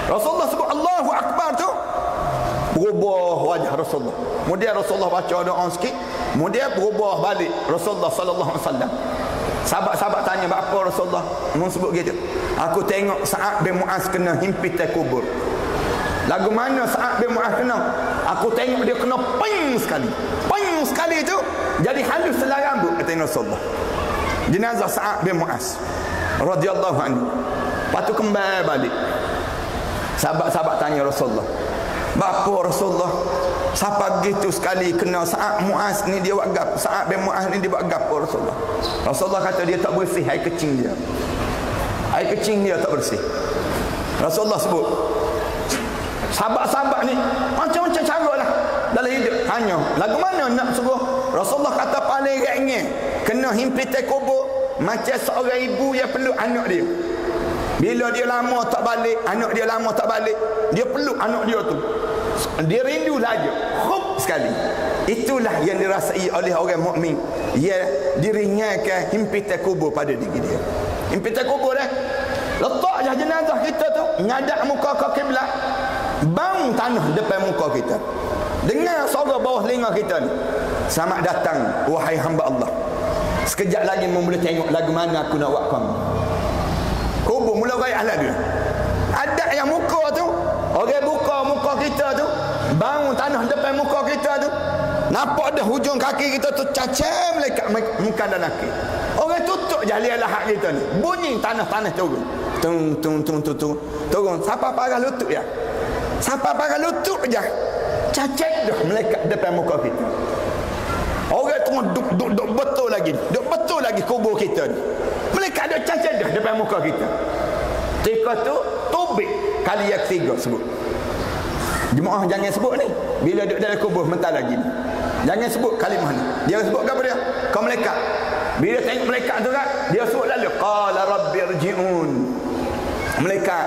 Rasulullah sebut Allahu Akbar tu, berubah wajah Rasulullah. Kemudian Rasulullah baca doa sikit, kemudian berubah balik Rasulullah sallallahu alaihi wasallam. Sahabat-sahabat tanya, apa Rasulullah mau sebut gitu? Aku tengok Sa'ad bin Mu'az kena himpitan kubur. Lagu mana Sa'ad bin Mu'az kena? Aku tengok dia kena ping sekali. Ping sekali tu jadi halus selai rambut, kata Rasulullah. Jenazah Sa'ad bin Mu'az radhiyallahu anhu. Lepas tu kembali balik. Sahabat-sahabat tanya Rasulullah, bapa Rasulullah, siapa gitu sekali kena Sa'ad Mu'az ni dia buat gap, Sa'ad bin Mu'az ni dia buat gap Rasulullah. Rasulullah kata dia tak bersih air kecing dia. Air kecing dia tak bersih. Rasulullah sebut sahabat-sahabat ni macam-macam cara lah dalam hidup. Hanya lagu mana nak suruh Rasulullah kata paling ringan kena himpitan kubur macam seorang ibu yang peluk anak dia. Bila dia lama tak balik, anak dia lama tak balik, dia peluk anak dia tu. Dia rindu lagi. Khub sekali. Itulah yang dirasai oleh orang mukmin. Ya, diringankan himpitan kubur pada diri dia. Himpitan kubur dah. Letak je jenazah kita tu, ngadap muka ke kiblat. Bang tanah depan muka kita. Dengar suara bawah telinga kita ni. Selamat datang wahai hamba Allah. Sekejap lagi boleh tengok lagu mana aku nak buat kamu. Kubur mula gaya lah dia. Ada yang muka tu, orang buka muka kita tu, bangun tanah depan muka kita tu, nampak dah hujung kaki kita tu cacat melekat muka dan kaki. Orang tutup je lihat lahat kita ni. Bunyi tanah-tanah turun. Tung tung tung tung tung. Turun. Siapa parah lutut ya? Siapa parah lutut je? Cacat dah melekat depan muka kita. Orang tu tengah duk betul lagi kubur kita ni. Malaikat duk cacadah depan muka kita. Ketika tu tubik kali yang ketiga sebut. Jemaah jangan sebut ni. Bila duduk dalam kubur mental lagi ni. Jangan sebut kalimah ni. Dia sebut apa dia? Kau malaikat. Bila tengok malaikat tu kan, dia sebut lalu qala rabbirji'un. Malaikat,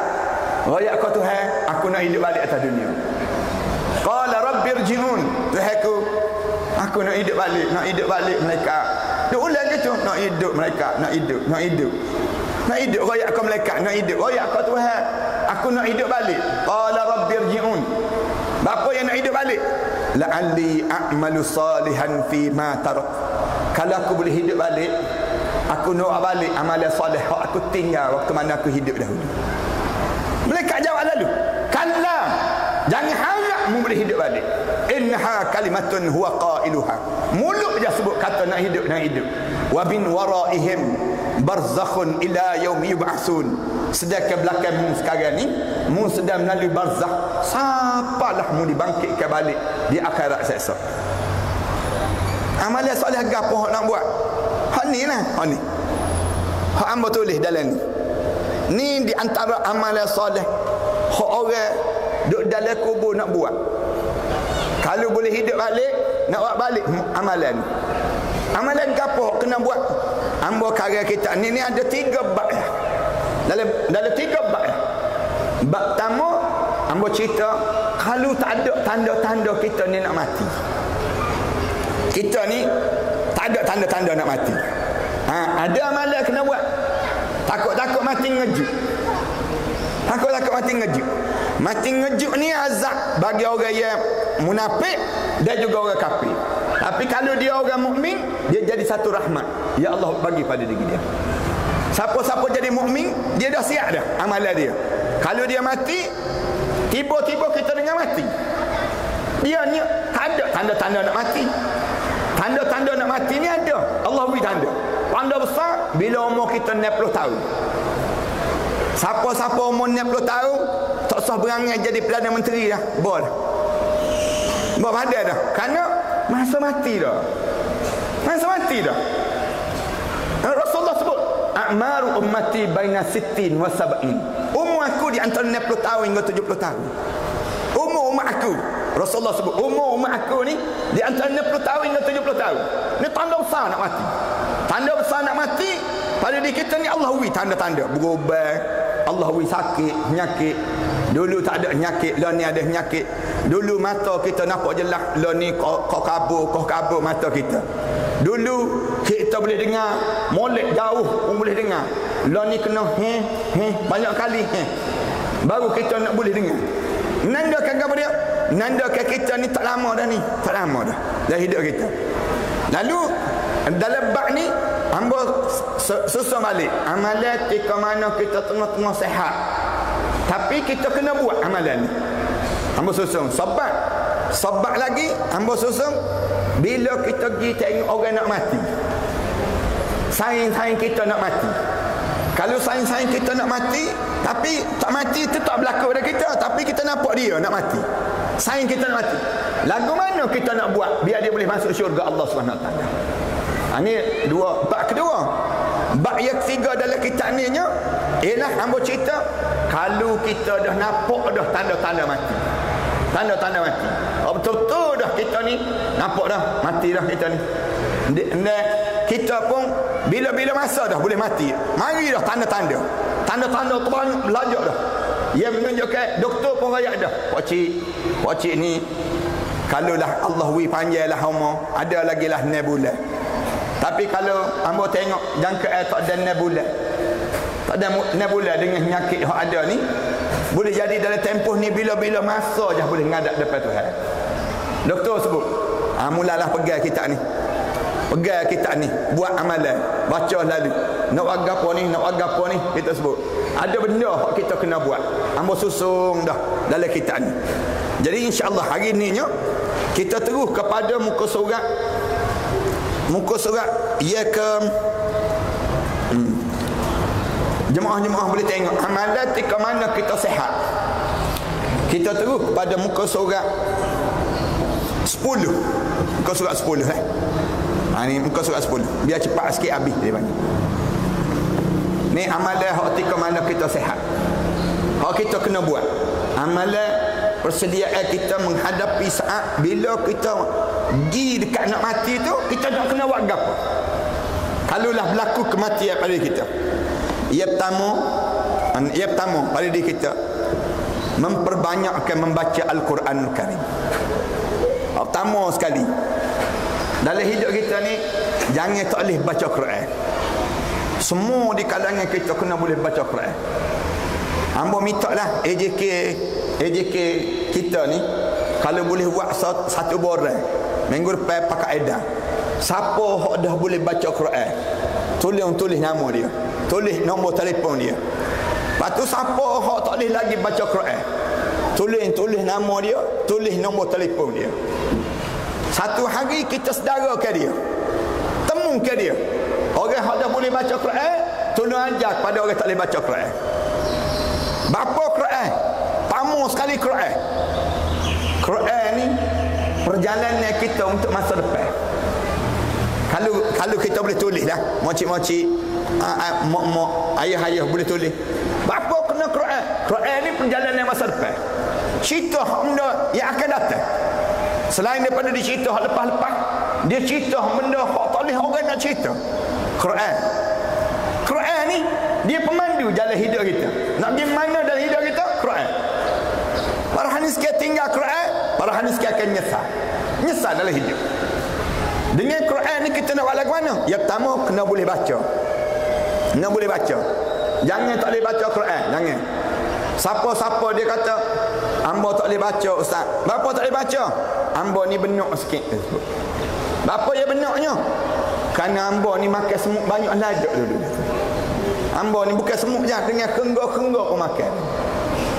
royak kau Tuhan, aku nak hidup balik atas dunia. Qala rabbirji'un. Tuhanku, aku nak hidup balik malaikat. Dia ulang gitu, nak hidup malaikat, nak hidup royak kau malaikat, nak hidup royak kau Tuhan, aku nak hidup balik. Qala rabbirji'un. Bapa yang nak hidup balik? La'alli a'malu salihan fi ma tarak. Kalau aku boleh hidup balik, aku nak balik amalan soleh hak aku tinggal waktu mana aku hidup dahulu. Malaikat jawab lalu, kalla, jangan harap mu boleh hidup balik. Innaha kalimatun huwa qailuha. Mulut je sebut kata nak hidup. Wa bin waraihim barzakhun ila yaumi yub'atsun. Sedangkan belakang mu sekarang ni, mu sedang melalui barzakh, sapalah mu dibangkitkan balik di akhirat esok. Amalan soleh gapo hak nak buat? Hak ni lah, hak ni. Hak hamba tulis dalam ni. Ni di antara amalan soleh hak orang duk dalam kubur nak buat. Kalau boleh hidup balik, nak buat balik amalan ni. Amalan gapo kena buat? Hamba karya kita ni ada 3 bab. Dalam 3 bab. Bab pertama, hamba cerita kalau tak ada tanda-tanda kita ni nak mati. Kita ni tak ada tanda-tanda nak mati. Ada amalan kena buat. Takut mati ngejut. Mati ngejut ni azab bagi orang yang munafik dan juga orang kafir. Tapi kalau dia orang mukmin, dia jadi satu rahmat. Ya Allah bagi pada diri dia. Siapa-siapa jadi mukmin, dia dah siap dah amalan dia. Kalau dia mati, tiba-tiba kita dengar mati. Dia ni tak ada tanda-tanda nak mati. Tanda-tanda nak mati ni ada. Allah beri tanda. Tanda besar bila umur kita 60 tahun. Siapa-siapa umur 60 tahun tak usah berangan jadi Perdana Menteri dah. Boleh. Ada dah. Kerana masa mati dah. Rasulullah sebut, a'maru ummati baina 60 wa 70. Umur aku di antara 60 tahun hingga 70 tahun. Umur aku. Rasulullah sebut umur aku ni di antara 60 tahun hingga 70 tahun. Ni tanda besar nak mati. Tanda besar nak mati pada diri kita ni Allah beri tanda-tanda berubah. Allah beri sakit, penyakit. Dulu tak ada penyakit, lah ni ada penyakit. Dulu mata kita nampak jelas, lah ni kau kabur mata kita. Dulu kita boleh dengar molek jauh pun boleh dengar. Lah ni kena banyak kali baru kita nak boleh dengar. Nandakan apa dia? Nandakan kita ni tak lama dah dah hidup kita. Lalu dalam bab ni hamba susun balik amalan ketika mana kita tengah-tengah sehat, tapi kita kena buat amalan ni. Hamba susun sebab lagi hamba susun bila kita pergi tengok orang nak mati, saing-saing kita nak mati. Kalau saing-saing kita nak mati, tapi tak mati itu tak berlaku pada kita, tapi kita nampak dia nak mati, saing kita nak mati, lagu mana kita nak buat biar dia boleh masuk syurga Allah SWT? Ini bab kedua. Bab yang ketiga dalam kitab ni ialah hamba cerita kalau kita dah nampak dah tanda-tanda mati. Betul-betul dah kita ni nampak dah mati dah kita ni. Kita pun bila masa dah boleh mati, mari dah tanda-tanda tu banyak belajar dah. Ia menunjukkan doktor pun rakyat dah. Pak cik ni kalau lah Allah wi panjang lah umur, ada lagi lah 9 bulan. Tapi kalau hamba tengok jangka tak ada 9 bulan, tak ada 9 bulan dengan penyakit yang ada ni, boleh jadi dalam tempoh ni bila-bila masa je boleh ngadap depan Tuhan. Doktor sebut, mulalah pegang kitab ni, buat amalan, baca lalu. Nak buat apa ni, kita sebut. Ada benda yang kita kena buat. Hamba susung dah dalam kitab ni. Jadi insya-Allah hari ni kita terus kepada muka surat ia ke jemaah-jemaah boleh tengok amalan ketika mana kita sihat. Kita terus pada muka surat 10. Muka surat 10 Ni muka surat 10. Biar cepat sikit habis dia panggil. Ni amalan hak ketika mana kita sihat. Hak kita kena buat. Amalan persediaan kita menghadapi saat bila kita pergi dekat nak mati tu, kita tak kena buat gapo. Kalaulah berlaku kematian pada kita. Ia pertama pada diri kita memperbanyakkan membaca Al-Quranul Karim. Pertama sekali dalam hidup kita ni, jangan tak boleh baca Quran. Semua di kalangan kita kena boleh baca Quran. Hamba minta lah AJK kita ni, kalau boleh buat satu borang minggu depan pakai edah, siapa hak dah boleh baca Quran, tulis nama dia, tulis nombor telefon dia. Lepas tu siapa hak tak boleh lagi baca Quran, tulis nama dia, tulis nombor telefon dia. Satu hari kita sedarakan dia, temukan dia. Orang hak dah boleh baca Quran, tolong ajar kepada orang tak boleh baca Quran. Bapa Quran, tamu sekali Quran. Quran ni perjalanan kita untuk masa depan. Kalau kita boleh tulis dah, mocik-mocik, mak-mak, ayah-ayah boleh tulis. Bapa kena Quran. Quran ni perjalanan masa depan. Cerita hak benda yang akan datang. Selain daripada dia cerita hak lepas-lepas, dia cerita benda hak tak boleh orang nak cerita. Quran ni dia pemandu jalan hidup kita. Nak pergi mana dalam hidup kita? Quran. Para hadis sekalian tinggal Quran, para hadis sekalian akan nyesal dalam hidup. Dengan Quran ni kita nak buat lagu mana? Yang pertama kena boleh baca. Kena boleh baca. Jangan tak boleh baca Quran, jangan. Siapa-siapa dia kata hamba tak boleh baca ustaz. Bapa tak boleh baca? Hamba ni benok sikit. Bapa ya benoknya? Kerana hamba ni makan semut banyak lajak dulu. Hamba ni bukan semut je, dengan kenggok-kenggok pun makan.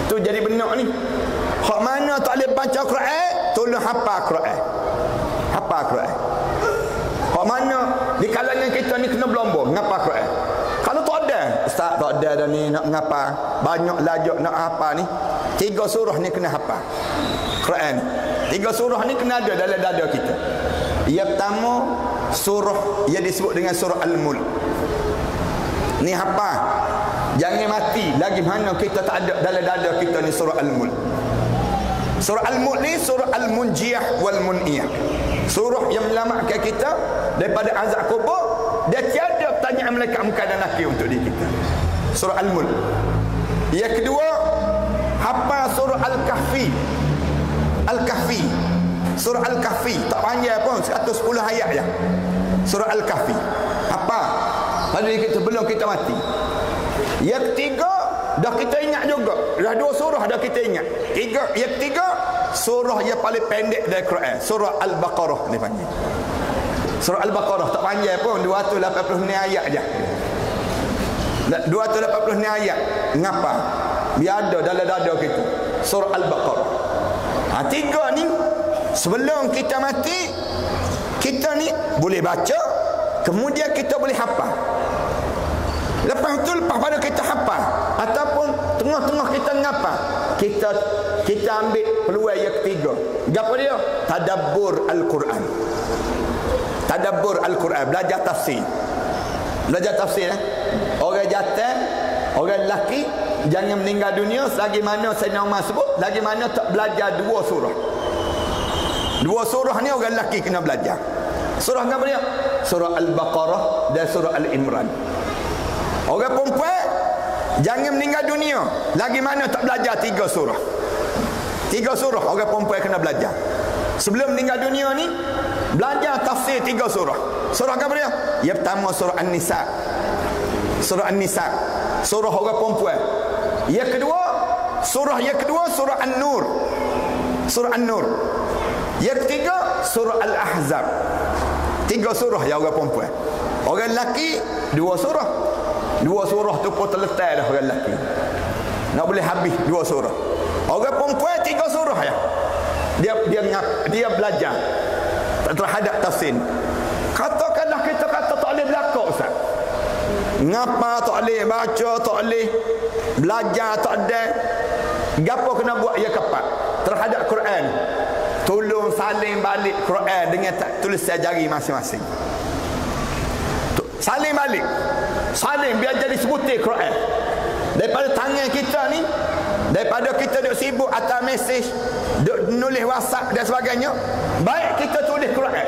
Tu jadi benok ni. Hak mana tak boleh baca Quran, tolong hafal Quran. Hafal Quran. Hak mana di kalangan kita ni kena berlomba ngapal Quran. Kalau tak ada, ustaz tak ada dah ni nak ngapal, banyak lajak nak hafal ni. 3 surah ni kena hafal Quran. 3 surah ni kena ada dalam dada kita. Yang pertama surah yang disebut dengan surah Al-Mulk. Ni hafal. Jangan mati lagi mana kita tak ada dalam dada kita ni surah Al-Mulk. Surah Al-Mulk ni surah Al-Munjiyah wal-Mun'iyah. Surah yang menyelamatkan kita daripada azab kubur. Dia tiada pertanyaan malaikat muka dan nakir untuk diri kita. Surah Al-Mulk. Yang kedua, hafal surah Al-Kahfi. Al-Kahfi. Surah Al-Kahfi tak panjang pun, 110 ayat je. Surah Al-Kahfi. Apa? Pada diri kita sebelum kita mati. Yang ketiga, dah kita ingat juga. Dah 2 surah dah kita ingat. Yang ketiga, surah yang paling pendek dari Quran, surah Al-Baqarah ni panggil. Surah Al-Baqarah tak panjang pun, 280 ayat je. 280 ayat. Ngapa? Biar ada dalam dada kita. Surah Al-Baqarah. 3 ni sebelum kita mati, kita ni boleh baca, kemudian kita boleh hafal. Lepas tu, lepas pada kita hafal ataupun tengah-tengah kita ngapal, kita ambil peluang yang ketiga. Apa dia? Tadabbur Al-Quran. Tadabbur Al-Quran, belajar tafsir. Belajar tafsir Orang jantan, orang lelaki jangan meninggal dunia selagi mana Sayyidina Umar sebut, lagi mana tak belajar 2 surah. 2 surah ni orang lelaki kena belajar. Surah apa dia? Surah Al-Baqarah dan surah Al-Imran. Orang perempuan jangan meninggal dunia lagi mana tak belajar 3 surah. 3 surah orang perempuan kena belajar. Sebelum meninggal dunia ni belajar tafsir 3 surah. Surah apa dia? Yang pertama surah An-Nisa. Surah An-Nisa, surah orang perempuan. Yang kedua surah An-Nur. Surah An-Nur. Yang ketiga surah Al-Ahzab. 3 surah yang orang perempuan. Orang lelaki 2 surah. 2 surah tu pun terletak dah orang lelaki. Nak boleh habis 2 surah. Orang perempuan 3 surah ya. Dia belajar terhadap tafsir. Katakanlah kita kata tak boleh belakang ustaz. Ngapa tak boleh baca, tak boleh belajar, tak ada. Gapo kena buat ya kepat terhadap Quran. Tolong saling balik Quran dengan tulisan jari masing-masing. Salin balik. Salin biar jadi sebutir Quran. Daripada tangan kita ni, daripada kita duk sibuk atas mesej, duk nulis WhatsApp dan sebagainya, baik kita tulis Quran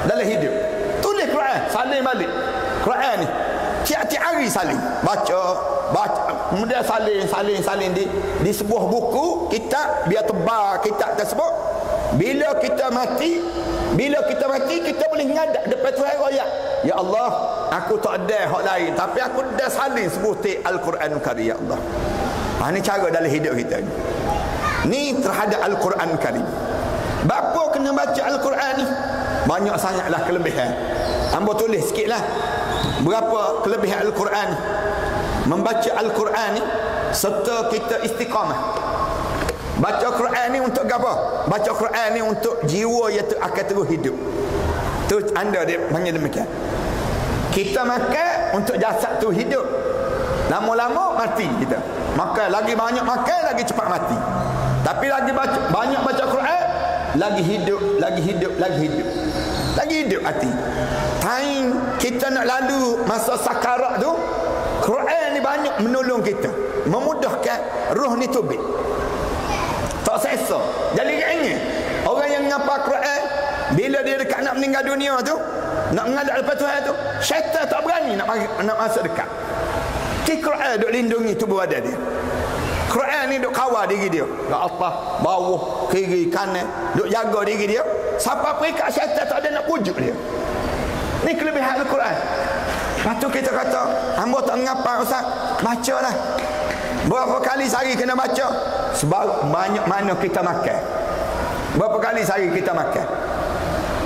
dalam hidup. Tulis Quran, salin balik Quran ni. Tiap-tiap hari salin, baca, kemudian salin di sebuah buku kitab, biar tebal kitab tersebut. Bila kita mati kita boleh ngadak depan Tuhan raya. Ya Allah, aku tak ada hak lain, tapi aku dah salin sebutir Al-Quran Karim, ya Allah. Ini cara dalam hidup kita ni. Ni terhadap Al-Quran Karim. Bapa kena baca Al-Quran ni? Banyak sangatlah kelebihan. Hamba tulis sikitlah. Berapa kelebihan Al-Quran? Membaca Al-Quran ni serta kita istiqamah. Baca Quran ni untuk apa? Baca Quran ni untuk jiwa yang akan terus hidup. Tu anda dia panggil demikian. Kita makan untuk jasad tu hidup. Lama-lama mati kita. Makan lagi banyak makan, lagi cepat mati. Tapi lagi banyak baca Quran, lagi hidup. Lagi hidup hati. Time kita nak lalu masa sakarat tu, Quran ni banyak menolong kita, memudahkan roh ni tubik. Tak sesa. Jadi ingat, orang yang ngapa Quran, bila dia dekat nak meninggal dunia tu, nak menghadap depan Tuhan tu, syaitan tak berani nak masuk dekat. Quran duk lindungi tubuh badan dia. Quran ni duk kawal diri dia, kat atas, bawah, kiri, kanan, duk jaga diri dia. Sampai perikat syaitan tak ada nak pujuk dia. Ni kelebihan Al-Quran. Lepas tu kita kata, hamba tak ngapa Ustaz, bacalah. Berapa kali sehari kena baca? Sebab banyak mana kita makan. Berapa kali sehari kita makan?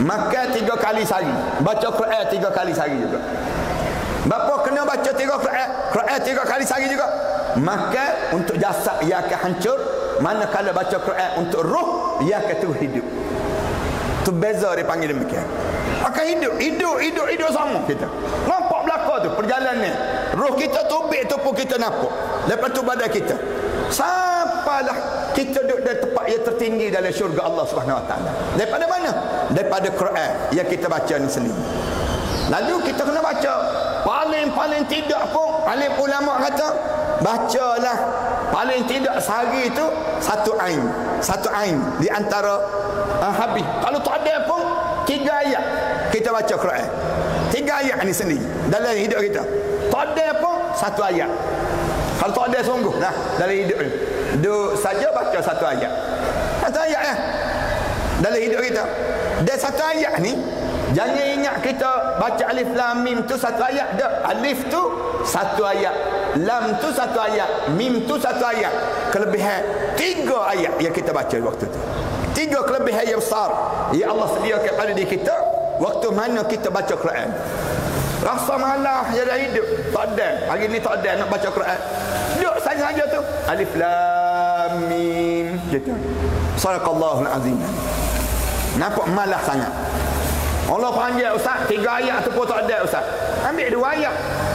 Makan 3 kali sehari, baca Quran 3 kali sehari juga. Bapa kena baca 3 Quran 3 kali sehari juga. Makan untuk jasad yang akan hancur, manakala baca Quran untuk roh yang akan terus hidup. Tu beza dia panggil demikian. Akan hidup sama kita. Nampak belakang tu perjalanan. Roh kita tubik tu pun kita nampak. Lepas tu badan kita. Sampailah kita duduk di tempat yang tertinggi dalam syurga Allah Subhanahu Wa Taala. Daripada mana? Daripada Quran yang kita baca ni sendiri. Lalu kita kena baca. Paling tidak pun, paling ulama kata, bacalah paling tidak sehari itu satu ain di antara habis. Kalau tak ada pun 3 ayat kita baca Quran. 3 ayat ni sendiri dalam hidup kita. Tak ada pun 1 ayat. Kalau tak ada sungguh nah dalam hidup ni, duk saja baca 1 ayat. 1 ayat ya dalam hidup kita. Dan 1 ayat ni, jangan ingat kita baca alif lam mim tu 1 ayat dah. Alif tu 1 ayat, lam tu 1 ayat, mim tu 1 ayat. Kelebihan 3 ayat yang kita baca waktu tu. 3 kelebihan yang besar yang Allah sediakan pada diri kita waktu mana kita baca Quran. Rasa malah dalam hidup tak ada. Hari ni tak ada nak baca Quran. Duduk saja tu alif lam mim gitu. Sadaqallahul azim. Nampak malah sangat. Allah panggil Ustaz 3 ayat tu pun tak ada Ustaz. Ambil 2 ayat.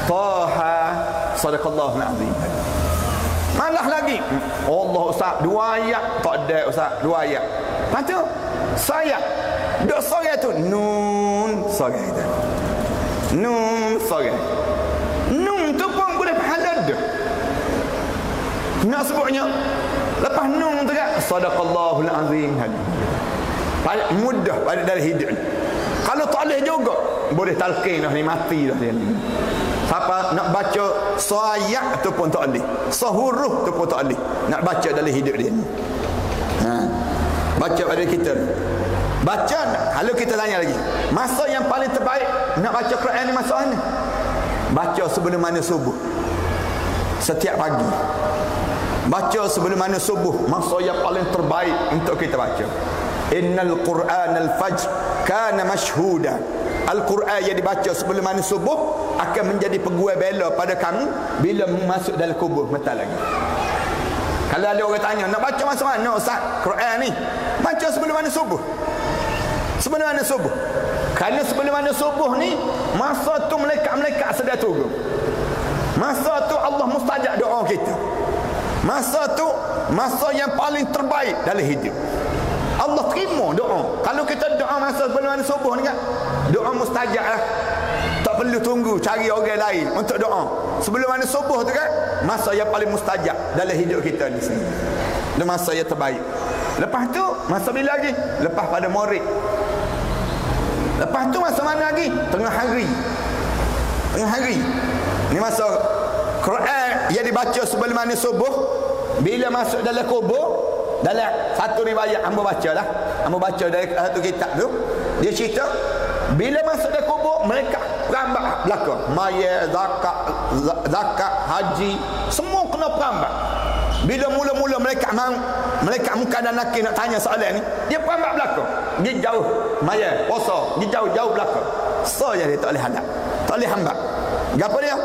Taha sadaqallahul azim. Malah lagi. Allah Ustaz 2 ayat tak ada Ustaz, 2 ayat. Lepas tu sayat. Duk sorang tu nun sorang tu. Nun sorang. Nun tu pun boleh pahala dah. Nak sebutnya lepas nun tu kan sadaqallahul azim hadi. Mudah pada dalam hidup ni. Kalau tak boleh juga boleh talqin dah ni, mati dah dia ni. Siapa nak baca ayat tu pun tak boleh, huruf tu pun tak boleh nak baca dalam hidup dia ni. Baca pada kita ni. Baca kalau kita tanya lagi, masa yang paling terbaik nak baca Quran ni masa mana? Baca sebelum mana subuh. Setiap pagi. Baca sebelum mana subuh, masa yang paling terbaik untuk kita baca. Innal Qur'an al-fajr kana mashhuda. Al-Quran yang dibaca sebelum mana subuh akan menjadi peguam bela pada kamu bila masuk dalam kubur mentah lagi. Kalau ada orang tanya, nak baca masa mana Ustaz Quran ni? Baca sebelum mana subuh. Sebelum mana subuh. Kerana sebelum mana subuh ni, masa tu malaikat-malaikat sedang tunggu. Masa tu Allah mustajab doa kita. Masa tu masa yang paling terbaik dalam hidup. Allah terima doa. Kalau kita doa masa sebelum subuh ni kan, doa mustajab lah. Tak perlu tunggu cari orang lain untuk doa. Sebelum mana subuh tu kan, masa yang paling mustajab dalam hidup kita di sini. Dan masa yang terbaik. Lepas tu masa bila lagi? Lepas pada Maghrib. Lepas tu masa mana lagi? Tengah hari. Tengah hari. Ni masa Quran yang dibaca sebelum mana subuh. Bila masuk dalam kubur, dalam satu riwayat hamba baca lah, hamba baca dari satu kitab tu, dia cerita bila masuk dalam kubur mereka perambat belakang, mayat, zakat, haji, semua kena perambat. Bila mula-mula mereka muka dan nakir nak tanya soalan ni, dia perambat belakang, dia jauh mayat puasa, dia jauh belakang. So dia tak boleh hadap, tak boleh hamba. Apa dia?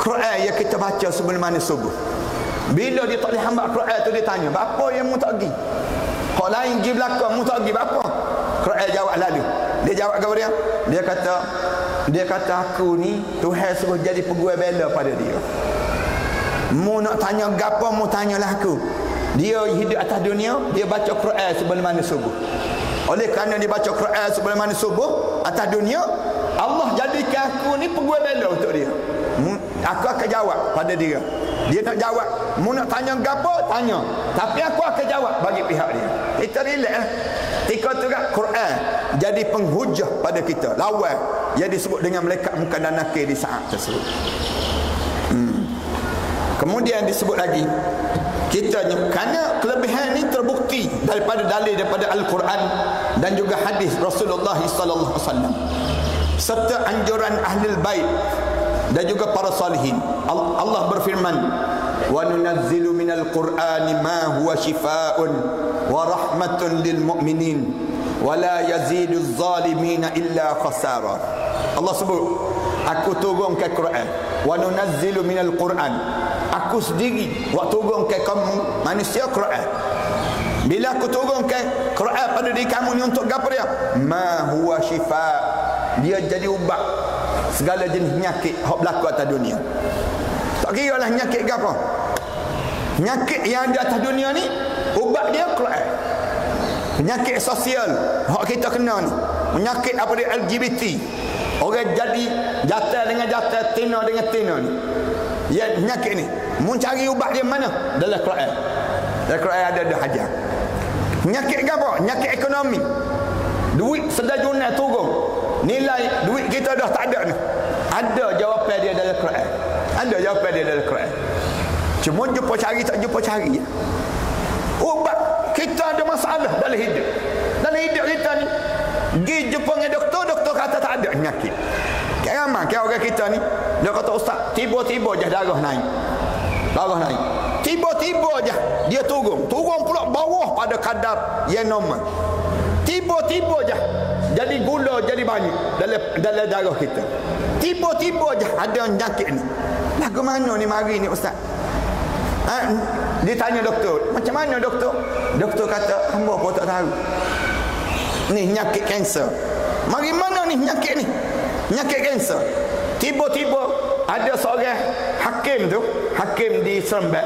Quran yang kita baca sebelum mana subuh. Bila dia tak boleh hamba Quran tu, dia tanya, "Apa yang mu tak pergi?" Kau lain pergi belakang, mu tak pergi apa? Quran jawab lalu. Dia jawab kepada dia. Dia kata aku ni Tuhan suruh jadi pegawai bela pada dia. Mu nak tanya gapo, mu tanyalah aku. Dia hidup atas dunia, dia baca Quran sebelum mana subuh. Oleh kerana dia baca Quran sebelum mana subuh atas dunia, Allah jadikan aku ni pegawai bela untuk dia. Aku akan jawab pada dia. Dia nak jawab, mu nak tanya gapo, tanya. Tapi aku akan jawab bagi pihak dia. Kita relax lah. Tika tu kan Quran jadi penghujah pada kita. Lawan yang disebut dengan malaikat muka dan nakir di saat tersebut. Kemudian disebut lagi, kita kerana kelebihan ni terbukti daripada dalil daripada Al-Quran dan juga hadis Rasulullah sallallahu alaihi wasallam serta anjuran ahlul bait dan juga para salihin. Allah berfirman, "Wa nunazzilu minal Qur'ani ma huwa shifaa'un wa rahmatun lil mu'minin wa la yaziduz zalimina illa khasara." Allah sebut, aku turunkan Quran. Wa nunazzilu minal Qur'an. Aku sendiri buat turunkan kamu manusia Quran. Bila aku turunkan Quran pada diri kamu ni untuk apa dia? Ma huwa shifa'. Dia jadi ubat segala jenis penyakit hak berlaku atas dunia. Tak kira lah penyakit ke apa. Penyakit yang ada atas dunia ni, ubat dia Quran. Penyakit sosial hak kita kena ni, penyakit apa dia, LGBT. Orang jadi jatuh dengan jatuh, tina dengan tina ni. Ya, penyakit ni mu cari ubat dia mana? Dalam Quran. Dalam Quran ada hajar. Penyakit ke apa? Penyakit ekonomi. Duit sedajunan turun. Nilai duit kita dah tak ada ni. Ada jawapan dia dalam Quran. Ada jawapan dia dalam Quran. Cuma jumpa cari tak jumpa cari. Ubat kita ada masalah dalam hidup. Dalam hidup kita ni, pergi jumpa dengan doktor, doktor kata tak ada penyakit. Kayak ramai kayak orang kita ni, dia kata, "Ustaz, tiba-tiba je darah naik." Darah naik. Tiba-tiba je dia turun pula bawah pada kadar yang normal. Tiba-tiba je jadi gula jadi banyak dalam darah kita. Tiba-tiba je ada penyakit ni. Lagu mana ni mari ni Ustaz? Dia tanya doktor, "Macam mana doktor?" Doktor kata, "Hamba pun tak tahu. Ni penyakit kanser." Mari mana ni penyakit ni? Penyakit kanser. Tiba-tiba ada seorang hakim di Seremban.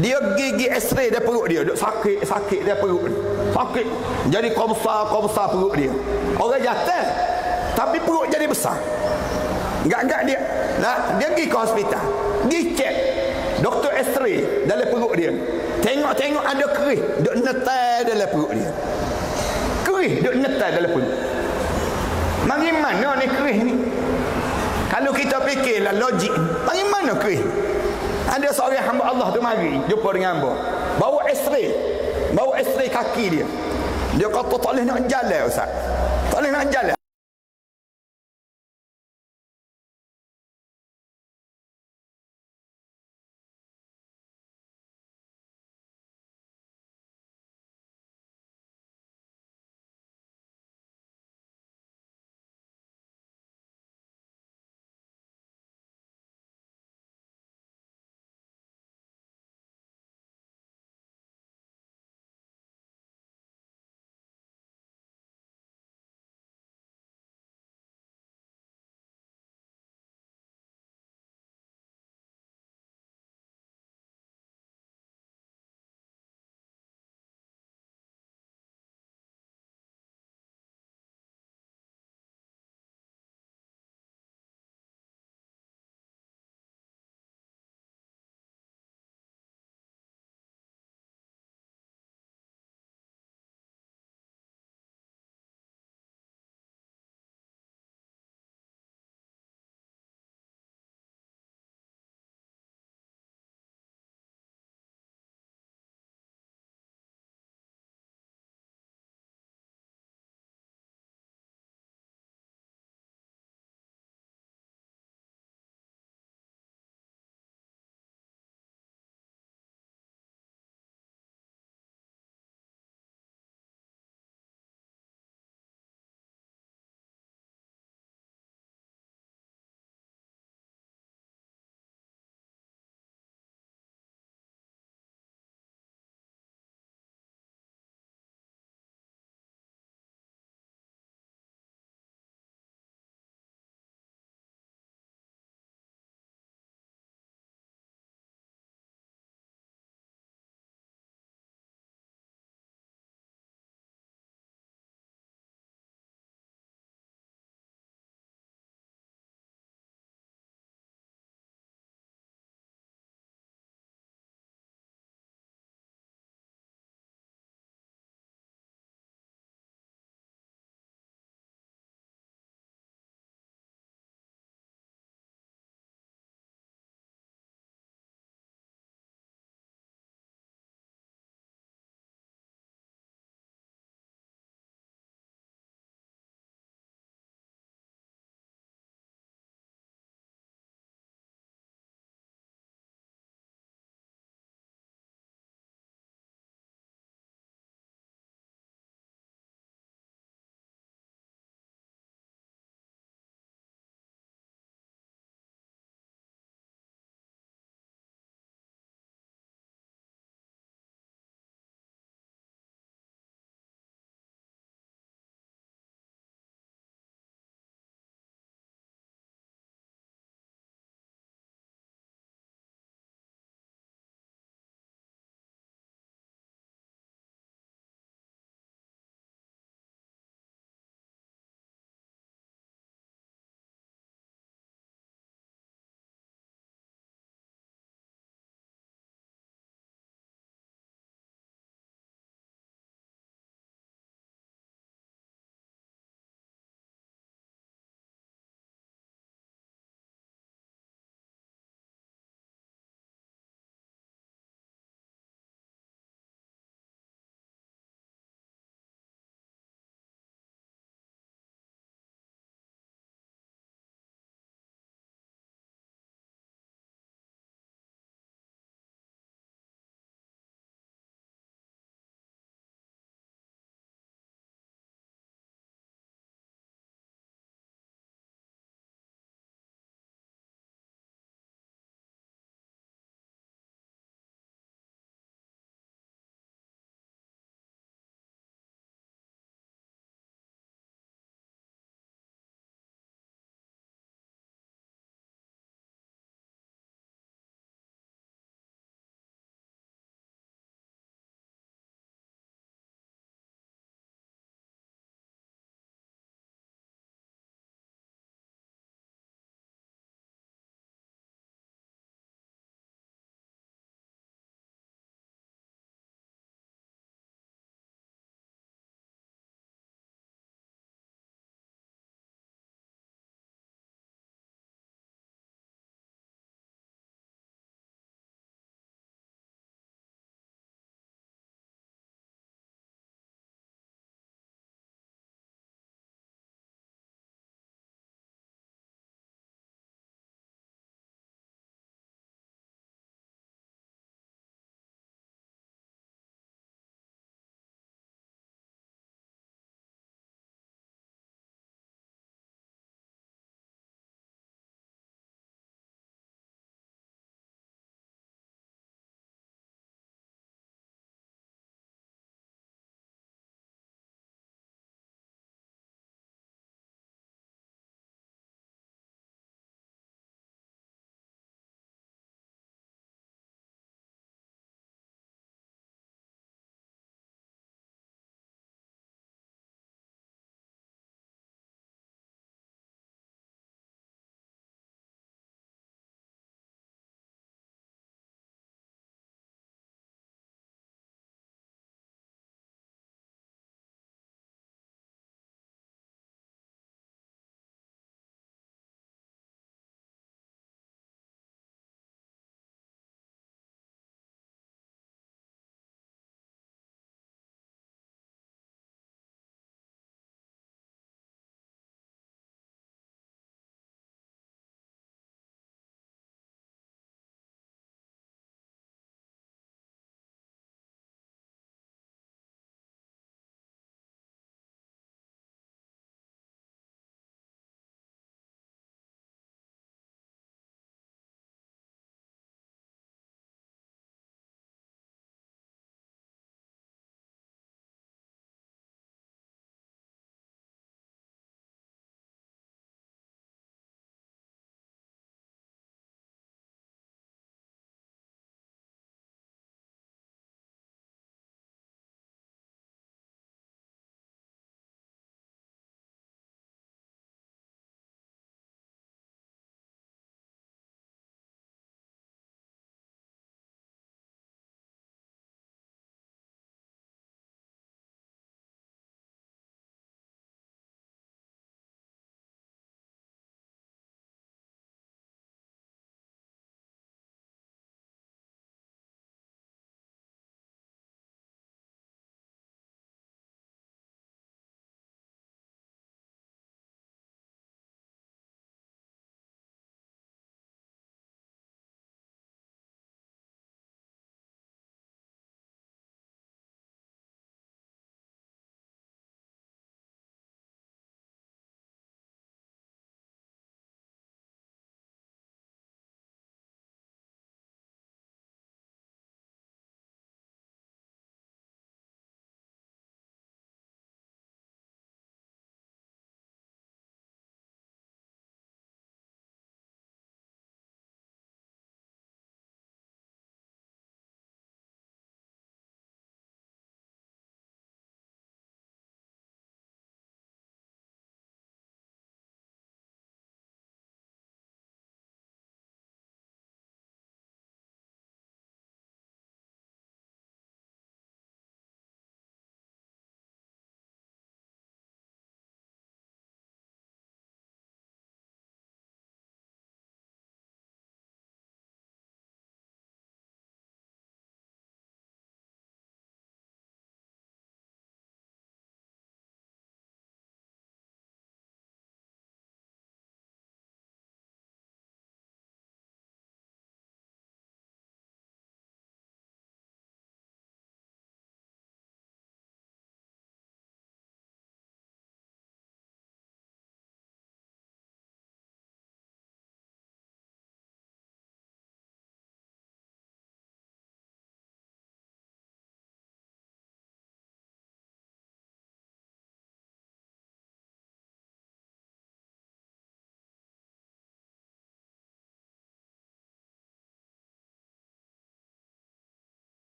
Dia gigi X-ray dia perut dia, duk sakit dia perut. Sakit. Jadi kau besar perut dia. Orang jatuh tapi perut jadi besar. Gak dia. Nah, dia pergi ke hospital. Pergi cek. Doktor X-ray dalam perut dia. Tengok ada kerih duk netai dalam perut dia. Kerih duk netai dalam perut. Mari mana ni kerih ni? Kalau kita fikirlah logik, mari mana kerih? Ada seorang hamba Allah tu mari jumpa dengan hamba. Bawa X-ray kaki dia. Dia kata tak boleh nak jalan Ustaz. Tak boleh nak jalan.